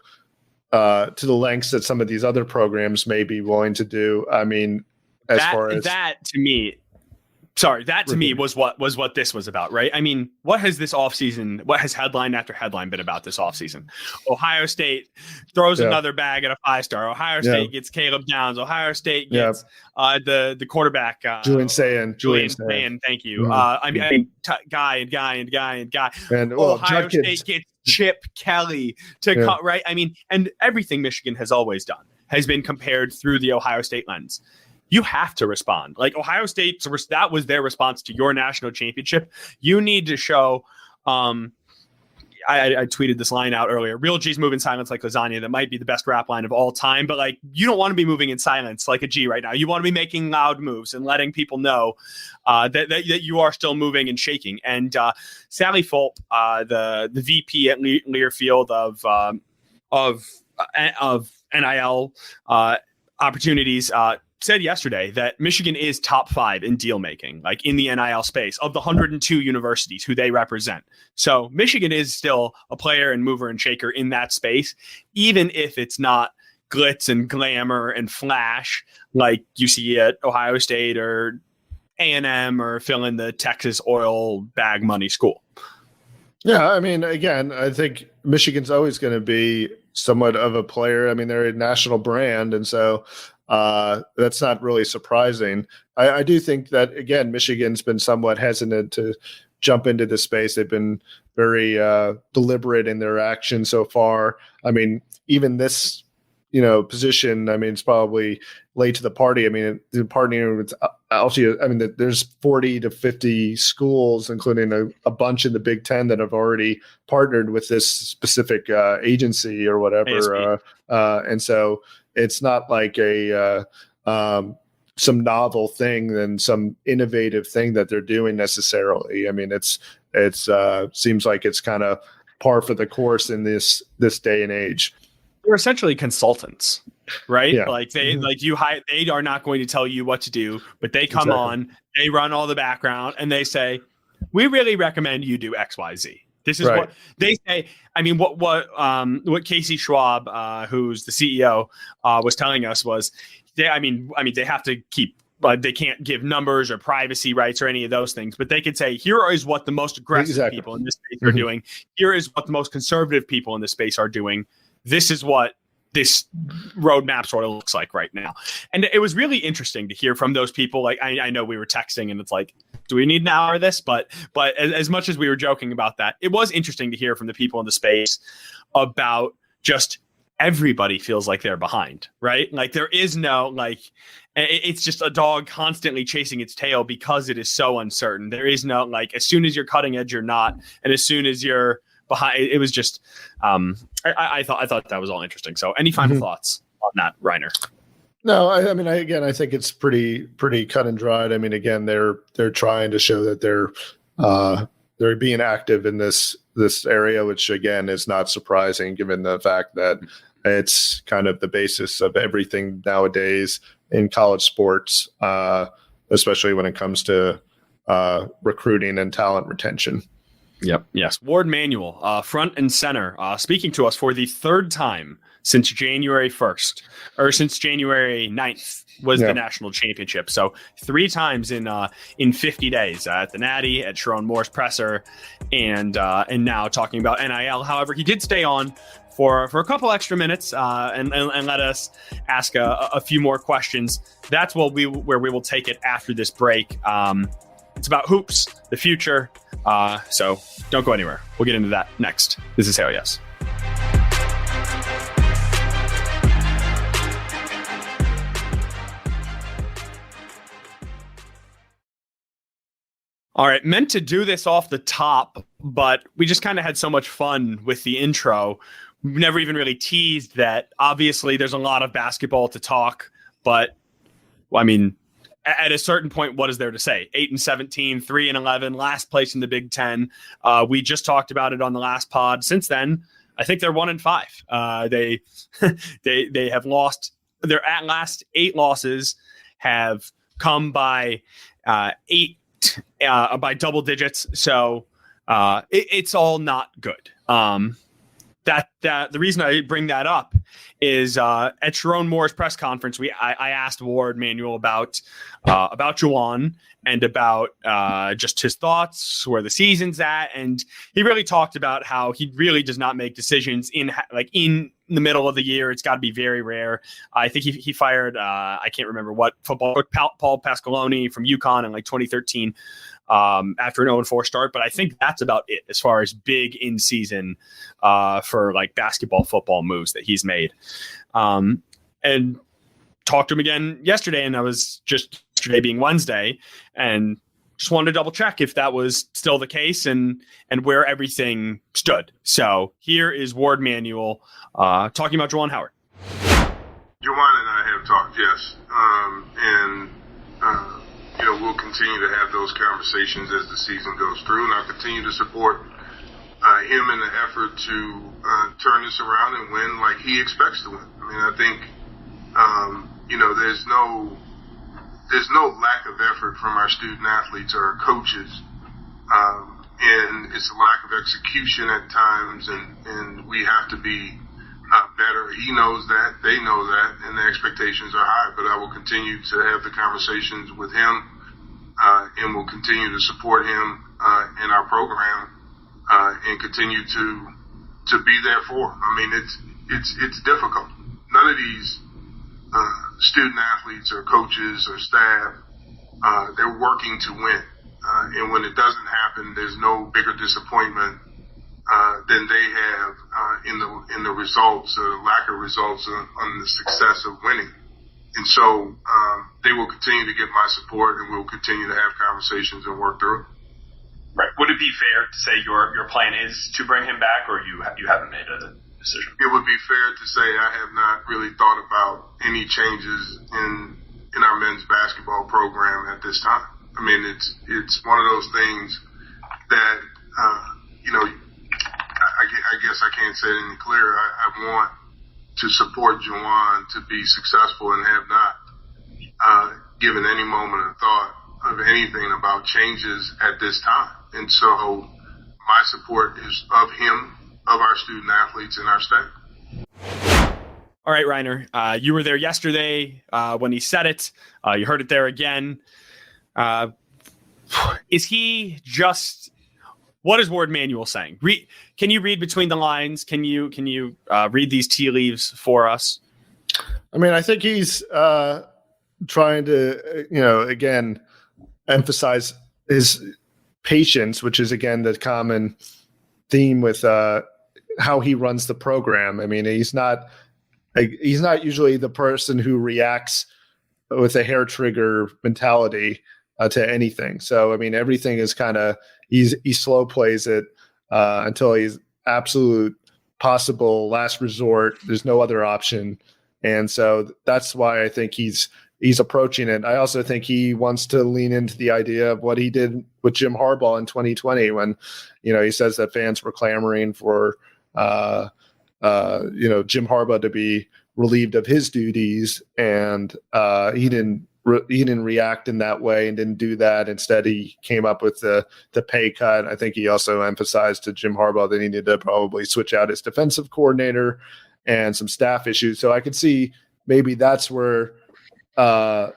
to the lengths that some of these other programs may be willing to do. I mean, that to me was what this was about, right? I mean, what has headline after headline been about this offseason? Ohio State throws another bag at a 5-star. Ohio State gets Caleb Downs. Ohio State gets the quarterback. Julian Sayin. Thank you. Mm-hmm. Guy. And Ohio State gets Chip Kelly to cut, right? I mean, and everything Michigan has always done has been compared through the Ohio State lens. You have to respond. Like Ohio State, that was their response to your national championship. You need to show, I tweeted this line out earlier, real G's move in silence like lasagna. That might be the best rap line of all time, but like, you don't want to be moving in silence like a G right now. You want to be making loud moves and letting people know that you are still moving and shaking. And Sally Fulp, the VP at Learfield of NIL opportunities, said yesterday that Michigan is top 5 in deal making, like in the NIL space of the 102 universities who they represent. So Michigan is still a player and mover and shaker in that space, even if it's not glitz and glamour and flash like you see at Ohio State or A&M or fill in the Texas oil bag money school. Yeah, I mean, again, I think Michigan's always going to be somewhat of a player. I mean, they're a national brand, and so that's not really surprising. I do think that, again, Michigan's been somewhat hesitant to jump into the space. They've been very deliberate in their action so far. I mean, even this position, I mean, it's probably late to the party. I mean, the partnering with LSU, I mean, there's 40 to 50 schools, including a bunch in the Big Ten that have already partnered with this specific agency or whatever. And so it's not like some novel thing and some innovative thing that they're doing necessarily. I mean, it's seems like it's kind of par for the course in this day and age. They're essentially consultants, right? Yeah. Like they are not going to tell you what to do, but they come on, they run all the background, and they say, we really recommend you do X, Y, Z. This is what they say. I mean, what Casey Schwab, who's the CEO, was telling us was, they have to keep. They can't give numbers or privacy rights or any of those things, but they could say, here is what the most aggressive people in this space are doing. Here is what the most conservative people in this space are doing. This is what this roadmap sort of looks like right now. And it was really interesting to hear from those people. Like, I know we were texting and it's like, do we need an hour of this? But as much as we were joking about that, it was interesting to hear from the people in the space about just everybody feels like they're behind, right? Like there is no, like, it's just a dog constantly chasing its tail because it is so uncertain. There is no, like, as soon as you're cutting edge, you're not. And as soon as you're behind, it was just, I thought that was all interesting. So any final thoughts on that, Reiner? No, I mean, I think it's pretty cut and dried. I mean, again, they're trying to show that they're being active in this area, which again is not surprising given the fact that it's kind of the basis of everything nowadays in college sports, especially when it comes to recruiting and talent retention. Yep. Yes. Warde Manuel, front and center, speaking to us for the third time since January 1st, or since January 9th was the national championship. So 3 times in 50 days at the Natty, at Sherrone Moore's presser, and now talking about NIL. However, he did stay on for a couple extra minutes and let us ask a few more questions. That's where we will take it after this break. It's about hoops, the future. So don't go anywhere. We'll get into that next. This is Hell Yes. All right, meant to do this off the top, but we just kind of had so much fun with the intro. We've never even really teased that. Obviously, there's a lot of basketball to talk, but I mean, at a certain point, what is there to say? 8-17, 3-11, last place in the Big Ten. We just talked about it on the last pod. Since then, I think they're 1-5. They have lost. Their last 8 losses have come by 8 by double digits. So it's all not good. That the reason I bring that up is at Sherrone Moore's press conference, I asked Warde Manuel about Juwan and about just his thoughts, where the season's at, and he really talked about how he really does not make decisions in the middle of the year. It's got to be very rare. I think he fired I can't remember what football coach, Paul Pasqualoni from UConn in 2013 after an 0-4 start, but I think that's about it as far as big in season for basketball football moves that he's made. And talked to him again yesterday, and I was just yesterday being Wednesday, and just wanted to double check if that was still the case and where everything stood. So here is Warde Manuel talking about Juwan Howard. Juwan and I have talked, yes, and we'll continue to have those conversations as the season goes through, and I'll continue to support him in the effort to turn this around and win like he expects to win. I mean, I think, there's no there's no lack of effort from our student athletes or our coaches. And it's a lack of execution at times, and we have to be better. He knows that, they know that, and the expectations are high, but I will continue to have the conversations with him, and will continue to support him in our program, and continue to be there for him. I mean, it's difficult. None of these student athletes or coaches or staff, they're working to win. And when it doesn't happen, there's no bigger disappointment than they have in the results or the lack of results on the success of winning. And so they will continue to get my support, and we'll continue to have conversations and work through it. Right. Would it be fair to say your plan is to bring him back, or you haven't made a decision? It would be fair to say I have not really thought about any changes in our men's basketball program at this time. I mean, it's one of those things that, I guess I can't say it any clearer. I want to support Juwan to be successful and have not given any moment of thought of anything about changes at this time. And so my support is of him, of our student athletes, and our staff. All right, Reiner, you were there yesterday when he said it. You heard it there again. Is he just? What is Warde Manuel saying? Can you read between the lines? Can you read these tea leaves for us? I mean, I think he's trying to, again, emphasize his patience, which is again the common theme with how he runs the program. I mean, he's not usually the person who reacts with a hair trigger mentality to anything. So, I mean, everything is kind of, he slow plays it until he's absolute possible last resort. There's no other option. And so that's why I think he's approaching it. I also think he wants to lean into the idea of what he did with Jim Harbaugh in 2020 when, he says that fans were clamoring for, Jim Harbaugh to be relieved of his duties, and he didn't react in that way and didn't do that. Instead, he came up with the pay cut. I think he also emphasized to Jim Harbaugh that he needed to probably switch out his defensive coordinator and some staff issues. So I could see maybe that's where the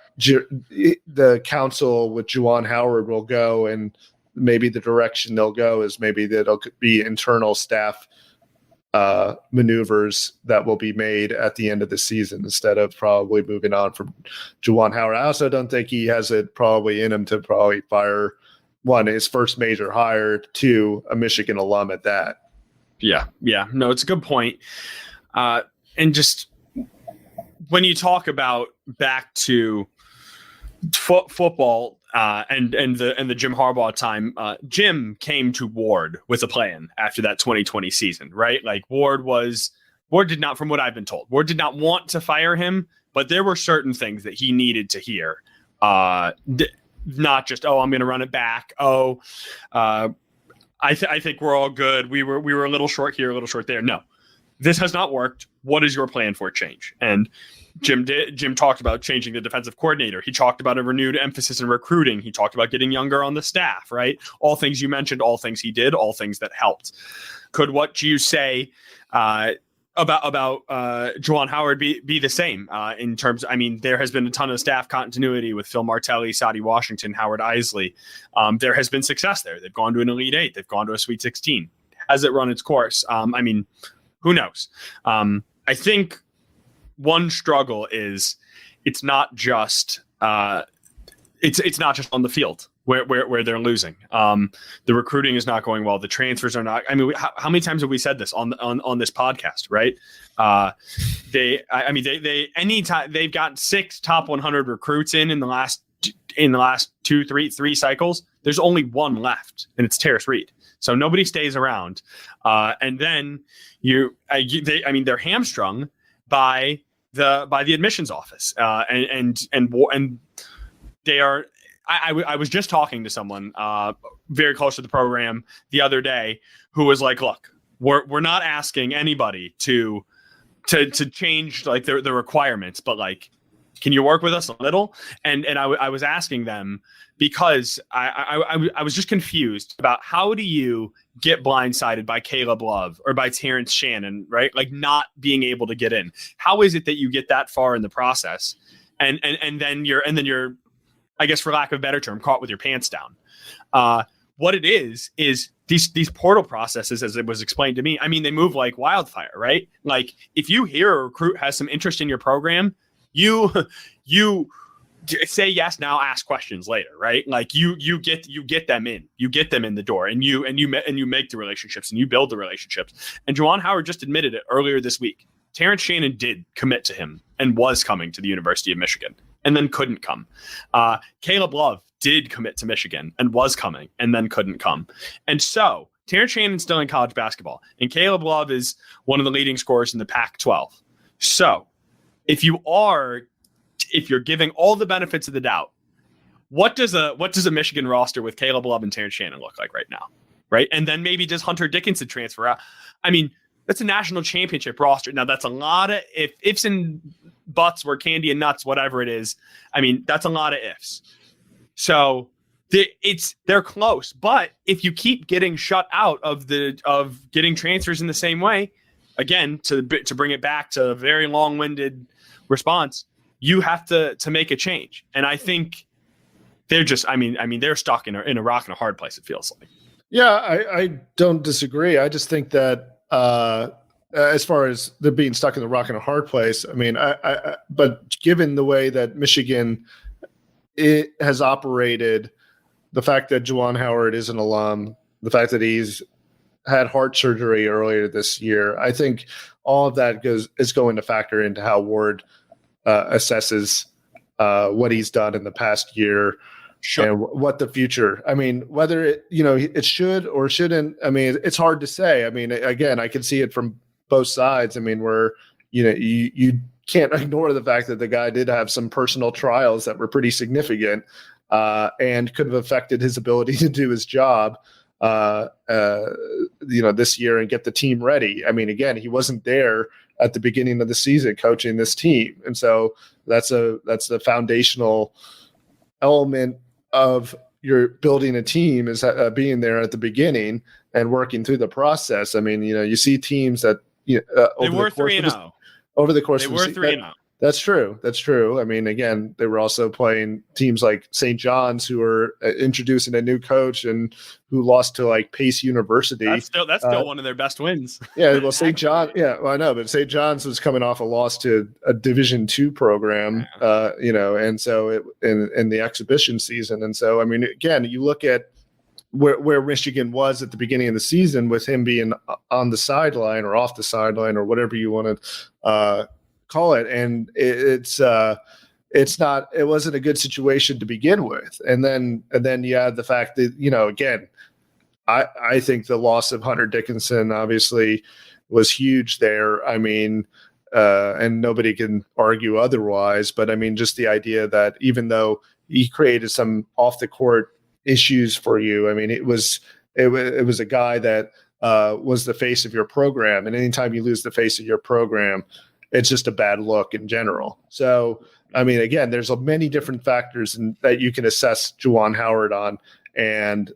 council with Juwan Howard will go, and maybe the direction they'll go is maybe that it'll be internal staff maneuvers that will be made at the end of the season instead of probably moving on from Juwan Howard. I also don't think he has it probably in him to probably fire his first major hire, two, a Michigan alum at that. Yeah. No, it's a good point. And just when you talk about back to football and the Jim Harbaugh time, Jim came to Warde with a plan after that 2020 season, right? Like Warde did not, from what I've been told, Warde did not want to fire him, but there were certain things that he needed to hear. Not just, I'm going to run it back. I think we're all good. We were a little short here, a little short there. No, this has not worked. What is your plan for change? And Jim talked about changing the defensive coordinator. He talked about a renewed emphasis in recruiting. He talked about getting younger on the staff, right? All things you mentioned, all things he did, all things that helped. Could what you say about Juwan Howard be the same in terms? I mean, there has been a ton of staff continuity with Phil Martelli, Sadie Washington, Howard Isley. There has been success there. They've gone to an Elite Eight. They've gone to a Sweet 16. Has it run its course? I mean, who knows? I think one struggle is it's not just it's not just on the field where they're losing. The recruiting is not going well. The transfers are not. I mean, how many times have we said this on this podcast? Right? They anytime they've got 6 top 100 recruits in the last 3 cycles. There's only one left, and it's Terrace Reed. So nobody stays around, and then they're hamstrung by the admissions office, and they are. I was just talking to someone very close to the program the other day who was like, "Look, we're not asking anybody to change like the requirements, but like Can you work with us a little? And I was asking them because I was just confused about how do you get blindsided by Caleb Love or by Terrence Shannon, right? Like not being able to get in. How is it that you get that far in the process and then you're, I guess for lack of a better term, caught with your pants down? What it is these portal processes, as it was explained to me, I mean, they move like wildfire, right? Like if you hear a recruit has some interest in your program, you say yes now, ask questions later, right? Like you get them in, the door, and you make the relationships and you build the relationships. And Juwan Howard just admitted it earlier this week. Terrence Shannon did commit to him and was coming to the University of Michigan and then couldn't come. Caleb Love did commit to Michigan and was coming and then couldn't come. And so Terrence Shannon's still in college basketball and Caleb Love is one of the leading scorers in the Pac-12. So if you're giving all the benefits of the doubt, what does a Michigan roster with Caleb Love and Terrence Shannon look like right now? Right. And then maybe does Hunter Dickinson transfer out? I mean, that's a national championship roster. Now that's a lot of ifs and buts where candy and nuts, whatever it is. I mean, that's a lot of ifs. So they're close, but if you keep getting shut out of getting transfers in the same way, again, to bring it back to a very long-winded response, you have to make a change. And I think they're just, I mean, they're stuck in a rock and a hard place. It feels like. Yeah, I don't disagree. I just think that as far as they're being stuck in the rock and a hard place, I mean, but given the way that Michigan it has operated, the fact that Juwan Howard is an alum, the fact that he's had heart surgery earlier this year, I think all of that is going to factor into how Warde assesses what he's done in the past year. Sure. And what the future, I mean, whether it should or shouldn't, I mean, it's hard to say. I mean, again, I can see it from both sides. I mean, where, you can't ignore the fact that the guy did have some personal trials that were pretty significant and could have affected his ability to do his job, this year and get the team ready. I mean, again, he wasn't there at the beginning of the season coaching this team. And so that's the foundational element of your building a team is being there at the beginning and working through the process. I mean, you see teams that they were 3-0 over the course. They were 3-0. That's true. I mean, again, they were also playing teams like St. John's, who were introducing a new coach and who lost to like Pace University. That's still one of their best wins. Yeah, well, St. John. Yeah, well, I know, but St. John's was coming off a loss to a Division II program. And so in the exhibition season, and so I mean, again, you look at where Michigan was at the beginning of the season with him being on the sideline or off the sideline or whatever you want to call it, and it wasn't a good situation to begin with, and then you add the fact that again, I think the loss of Hunter Dickinson obviously was huge there. I mean, and nobody can argue otherwise, but I mean, just the idea that even though he created some off the court issues for you, I mean, it was a guy that was the face of your program, and anytime you lose the face of your program, it's just a bad look in general. So, I mean, again, there's many different factors that you can assess Juwan Howard on, and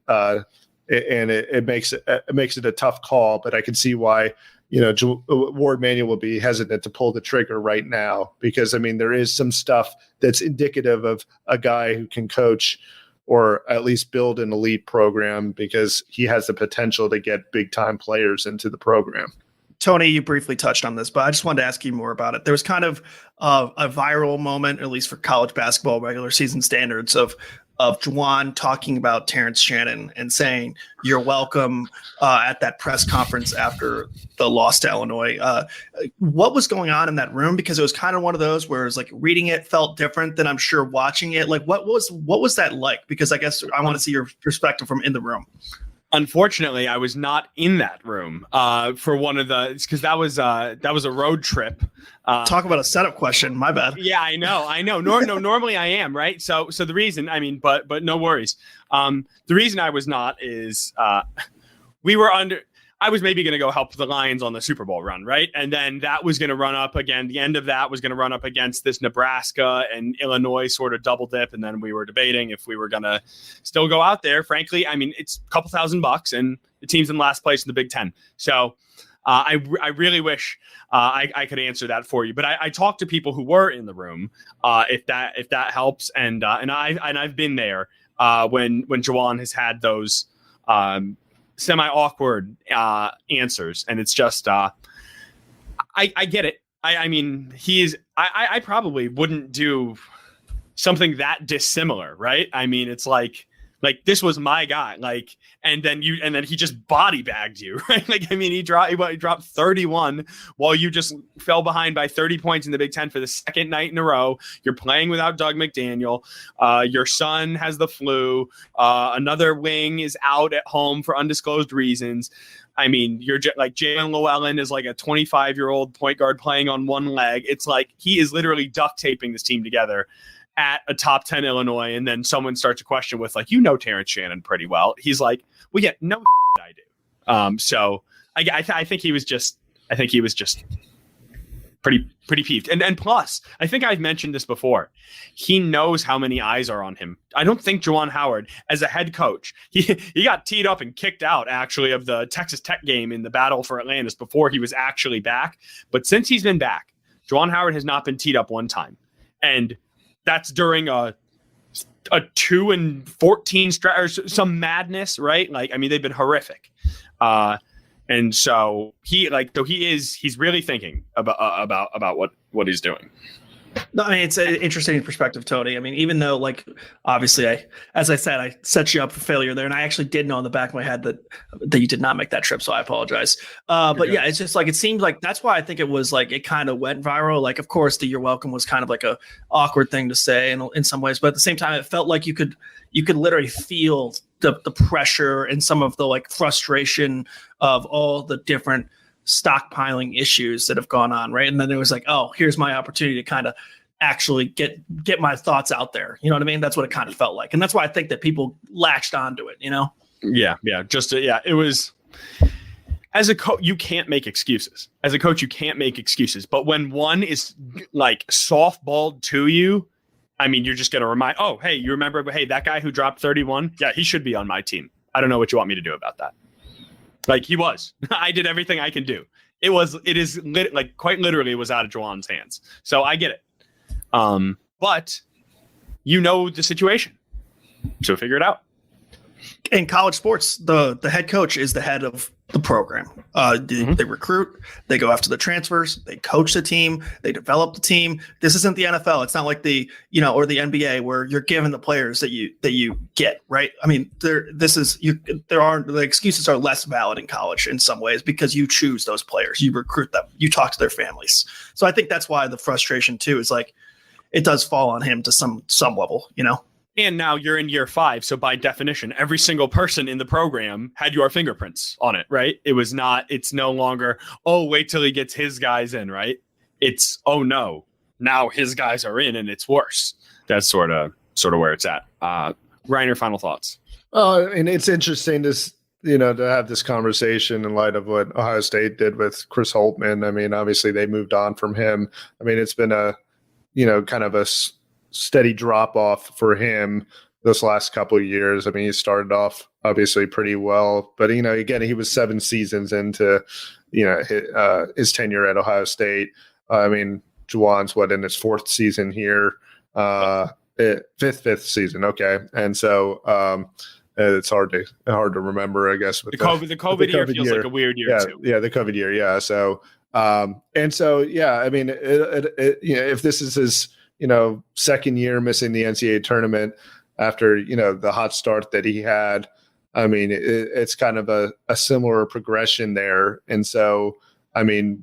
it makes it a tough call. But I can see why Warde Manuel will be hesitant to pull the trigger right now, because I mean, there is some stuff that's indicative of a guy who can coach or at least build an elite program, because he has the potential to get big time players into the program. Tony, you briefly touched on this, but I just wanted to ask you more about it. There was kind of a viral moment, at least for college basketball regular season standards, of Juwan talking about Terrence Shannon and saying, "You're welcome," at that press conference after the loss to Illinois. What was going on in that room? Because it was kind of one of those where it's like reading it felt different than I'm sure watching it. Like, what was that like? Because I guess I want to see your perspective from in the room. Unfortunately, I was not in that room for one of because that was a road trip. Talk about a setup question. My bad. Yeah, I know. Normally I am, right? So the reason, I mean, but no worries. The reason I was not is we were under. I was maybe going to go help the Lions on the Super Bowl run, right? And then that was going to run up again. The end of that was going to run up against this Nebraska and Illinois sort of double dip. And then we were debating if we were going to still go out there. Frankly, I mean, it's a couple $1,000 and the team's in last place in the Big Ten. So I really wish I could answer that for you. But I talked to people who were in the room, if that helps. And I've been there when Juwan has had those semi-awkward answers, and it's just I get it. I mean, I probably wouldn't do something that dissimilar, right? I mean, it's like this was my guy, and then he just body bagged you, right? I mean, he dropped 31 while you just fell behind by 30 points in the Big Ten for the second night in a row. You're playing without Doug McDaniel. Your son has the flu. Another wing is out at home for undisclosed reasons. I mean, you're like Jalen Llewellyn is like a 25-year-old point guard playing on one leg. It's like he is literally duct taping this team together at a top 10 Illinois, and then someone starts a question with Terrence Shannon pretty well. He's like, well, yeah, no, I do. So I think he was just pretty peeved. And plus, I think I've mentioned this before. He knows how many eyes are on him. I don't think Juwan Howard, as a head coach, he got teed up and kicked out actually of the Texas Tech game in the battle for Atlantis before he was actually back. But since he's been back, Juwan Howard has not been teed up one time, and that's during a 2-14 stretch or some madness, right? I mean, they've been horrific. And so he's really thinking about what he's doing. No, I mean, it's an interesting perspective, Tony. I mean, even though, obviously, as I said, I set you up for failure there, and I actually did know in the back of my head that you did not make that trip, so I apologize. But yeah, it's just it seemed like that's why I think it was it kind of went viral. Of course, the "You're welcome" was kind of a awkward thing to say in some ways, but at the same time, it felt like you could literally feel the pressure and some of the frustration of all the different stockpiling issues that have gone on, right? And then it was oh, here's my opportunity to kind of actually get my thoughts out there. You know what I mean? That's what it kind of felt like. And that's why I think that people latched onto it, Yeah. It was, as a coach, you can't make excuses. As a coach, you can't make excuses. But when one is softballed to you, I mean, you're just going to remind, oh, hey, you remember, that guy who dropped 31? Yeah, he should be on my team. I don't know what you want me to do about that. He was. I did everything I can do. Quite literally, it was out of Juwan's hands. So I get it. But the situation. So figure it out. In college sports, the head coach is the head of the program. They recruit, they go after the transfers, they coach the team, they develop the team. This isn't the NFL. It's not like the the NBA where you're given the players that you get, right? I mean, the excuses are less valid in college in some ways because you choose those players, you recruit them, you talk to their families. So I think that's why the frustration too is it does fall on him to some level, And now you're in year 5. So by definition, every single person in the program had your fingerprints on it, right? It's no longer, oh, wait till he gets his guys in, right? It's, oh no, now his guys are in and it's worse. That's sort of where it's at. Reiner, final thoughts. And it's interesting to have this conversation in light of what Ohio State did with Chris Holtmann. I mean, obviously they moved on from him. I mean, it's been a, kind of a steady drop off for him this last couple of years. I mean, he started off obviously pretty well, but again, he was 7 seasons into his tenure at Ohio State. I mean, Juwan's in his 4th season here, fifth season. Okay, and so it's hard to remember, I guess. With the COVID year feels like a weird year too. Yeah, the COVID year. Yeah, so yeah. I mean, if this is his second year missing the NCAA tournament after, the hot start that he had. I mean, it's kind of a similar progression there. And so, I mean,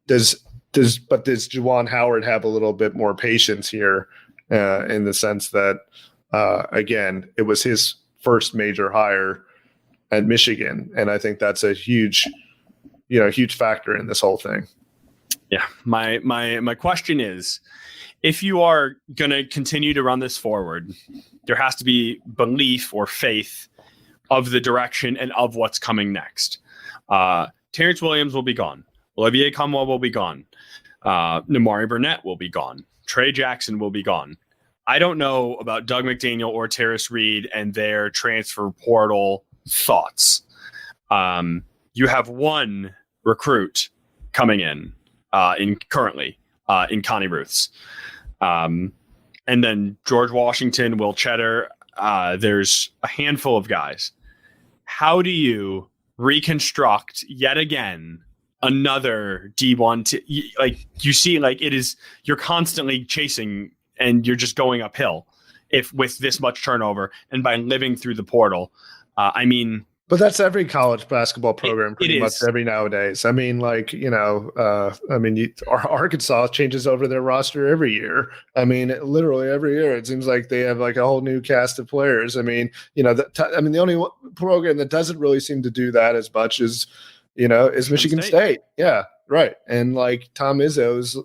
does Juwan Howard have a little bit more patience here in the sense that, again, it was his first major hire at Michigan. And I think that's a huge factor in this whole thing. Yeah. My question is, if you are going to continue to run this forward, there has to be belief or faith of the direction and of what's coming next. Terrence Williams will be gone. Olivier Cromwell will be gone. Namari Burnett will be gone. Trey Jackson will be gone. I don't know about Doug McDaniel or Terrace Reed and their transfer portal thoughts. You have one recruit coming in currently in Connie Ruths. And then George Washington, Will Cheddar. There's a handful of guys. How do you reconstruct yet again another D1? You see, like it is, you're constantly chasing and you're just going uphill with this much turnover and by living through the portal. But that's every college basketball program pretty much every nowadays. Arkansas changes over their roster every year. Literally every year it seems like they have like a whole new cast of players. The only program that doesn't really seem to do that as much is Michigan State. Yeah, right. And like Tom Izzo's,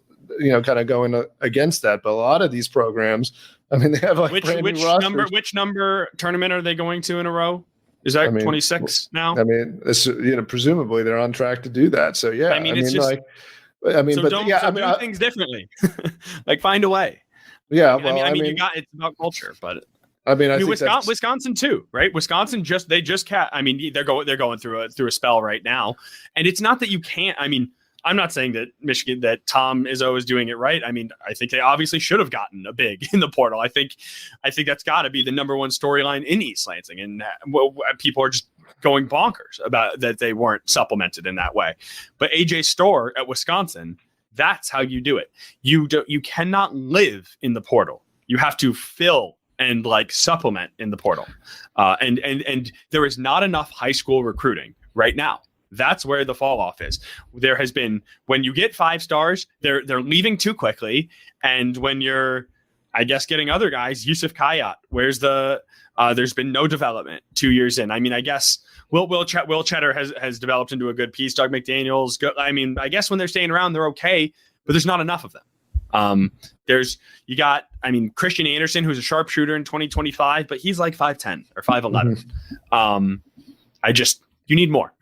kind of going against that. But a lot of these programs, they have like which number tournament are they going to in a row? Is that 26 now? Presumably they're on track to do that. So yeah, do things differently. Like find a way. Yeah, it's about culture, but Wisconsin too, right? Wisconsin they're going through a spell right now, and it's not that you can't. I'm not saying that Tom Izzo is doing it right. I think they obviously should have gotten a big in the portal. I think that's got to be the number one storyline in East Lansing, and people are just going bonkers about that they weren't supplemented in that way. But AJ Storr at Wisconsin, that's how you do it. You cannot live in the portal. You have to fill and like supplement in the portal. And there is not enough high school recruiting right now. That's where the fall off is. There has been, when you get 5 stars, they're leaving too quickly. And when you're, I guess, getting other guys, Yusuf Kayat, there's been no development 2 years in. I guess Will Cheddar has developed into a good piece. Doug McDaniel's good. I guess when they're staying around, they're okay, but there's not enough of them. You got Christian Anderson, who's a sharpshooter in 2025, but he's like 5'10" or 5'11". You need more.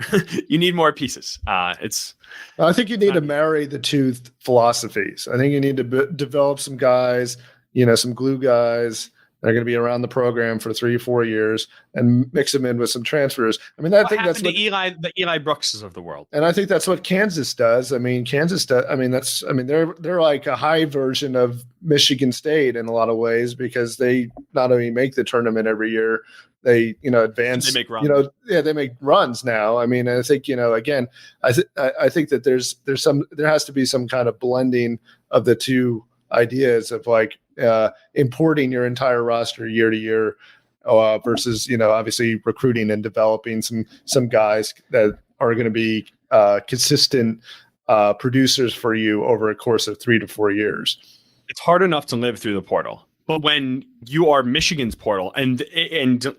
You need more pieces. I think you need to marry the two philosophies. I think you need to develop some guys, some glue guys that are going to be around the program for 3 or 4 years, and mix them in with some transfers. I think that's what the Eli Brookses of the world. And I think that's what Kansas does. They're like a high version of Michigan State in a lot of ways, because they not only make the tournament every year, they advance. They make runs. They make runs now. I think again, I think that there has to be some kind of blending of the two ideas of like importing your entire roster year to year versus obviously recruiting and developing some guys that are going to be consistent producers for you over a course of 3 to 4 years. It's hard enough to live through the portal. But when you are Michigan's portal and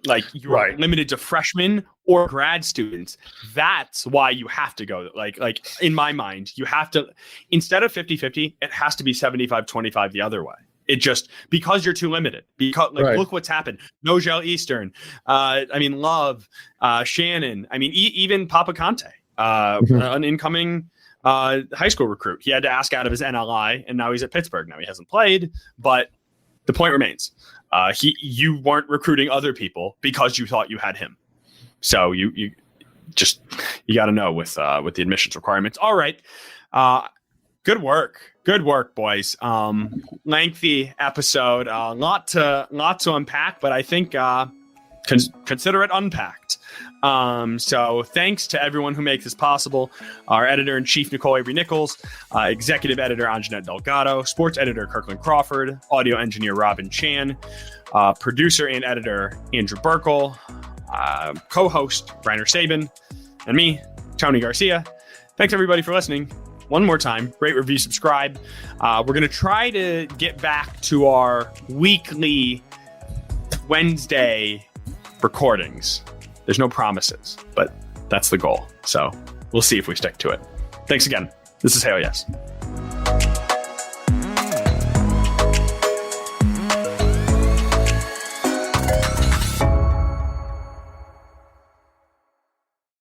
like you are limited to freshmen or grad students, that's why you have to go. Like in my mind, you have to, instead of 50-50, it has to be 75-25 the other way. It just, because you're too limited. Because look what's happened. Nogel Eastern, Love, Shannon. Even Papa Conte, an incoming high school recruit. He had to ask out of his NLI, and now he's at Pittsburgh. Now he hasn't played, but the point remains, you weren't recruiting other people because you thought you had him. So you got to know with the admissions requirements. All right, good work, boys. Lengthy episode, lot to unpack, but I think consider it unpacked. So thanks to everyone who makes this possible. Our editor-in-chief, Nicole Avery-Nichols, executive editor, Anjanette Delgado, sports editor, Kirkland Crawford, audio engineer, Robin Chan, producer and editor, Andrew Burkle, co-host, Reiner Sabin, and me, Tony Garcia. Thanks, everybody, for listening. One more time, rate, review, subscribe. We're going to try to get back to our weekly Wednesday recordings. There's no promises, but that's the goal. So we'll see if we stick to it. Thanks again. This is Hail Yes.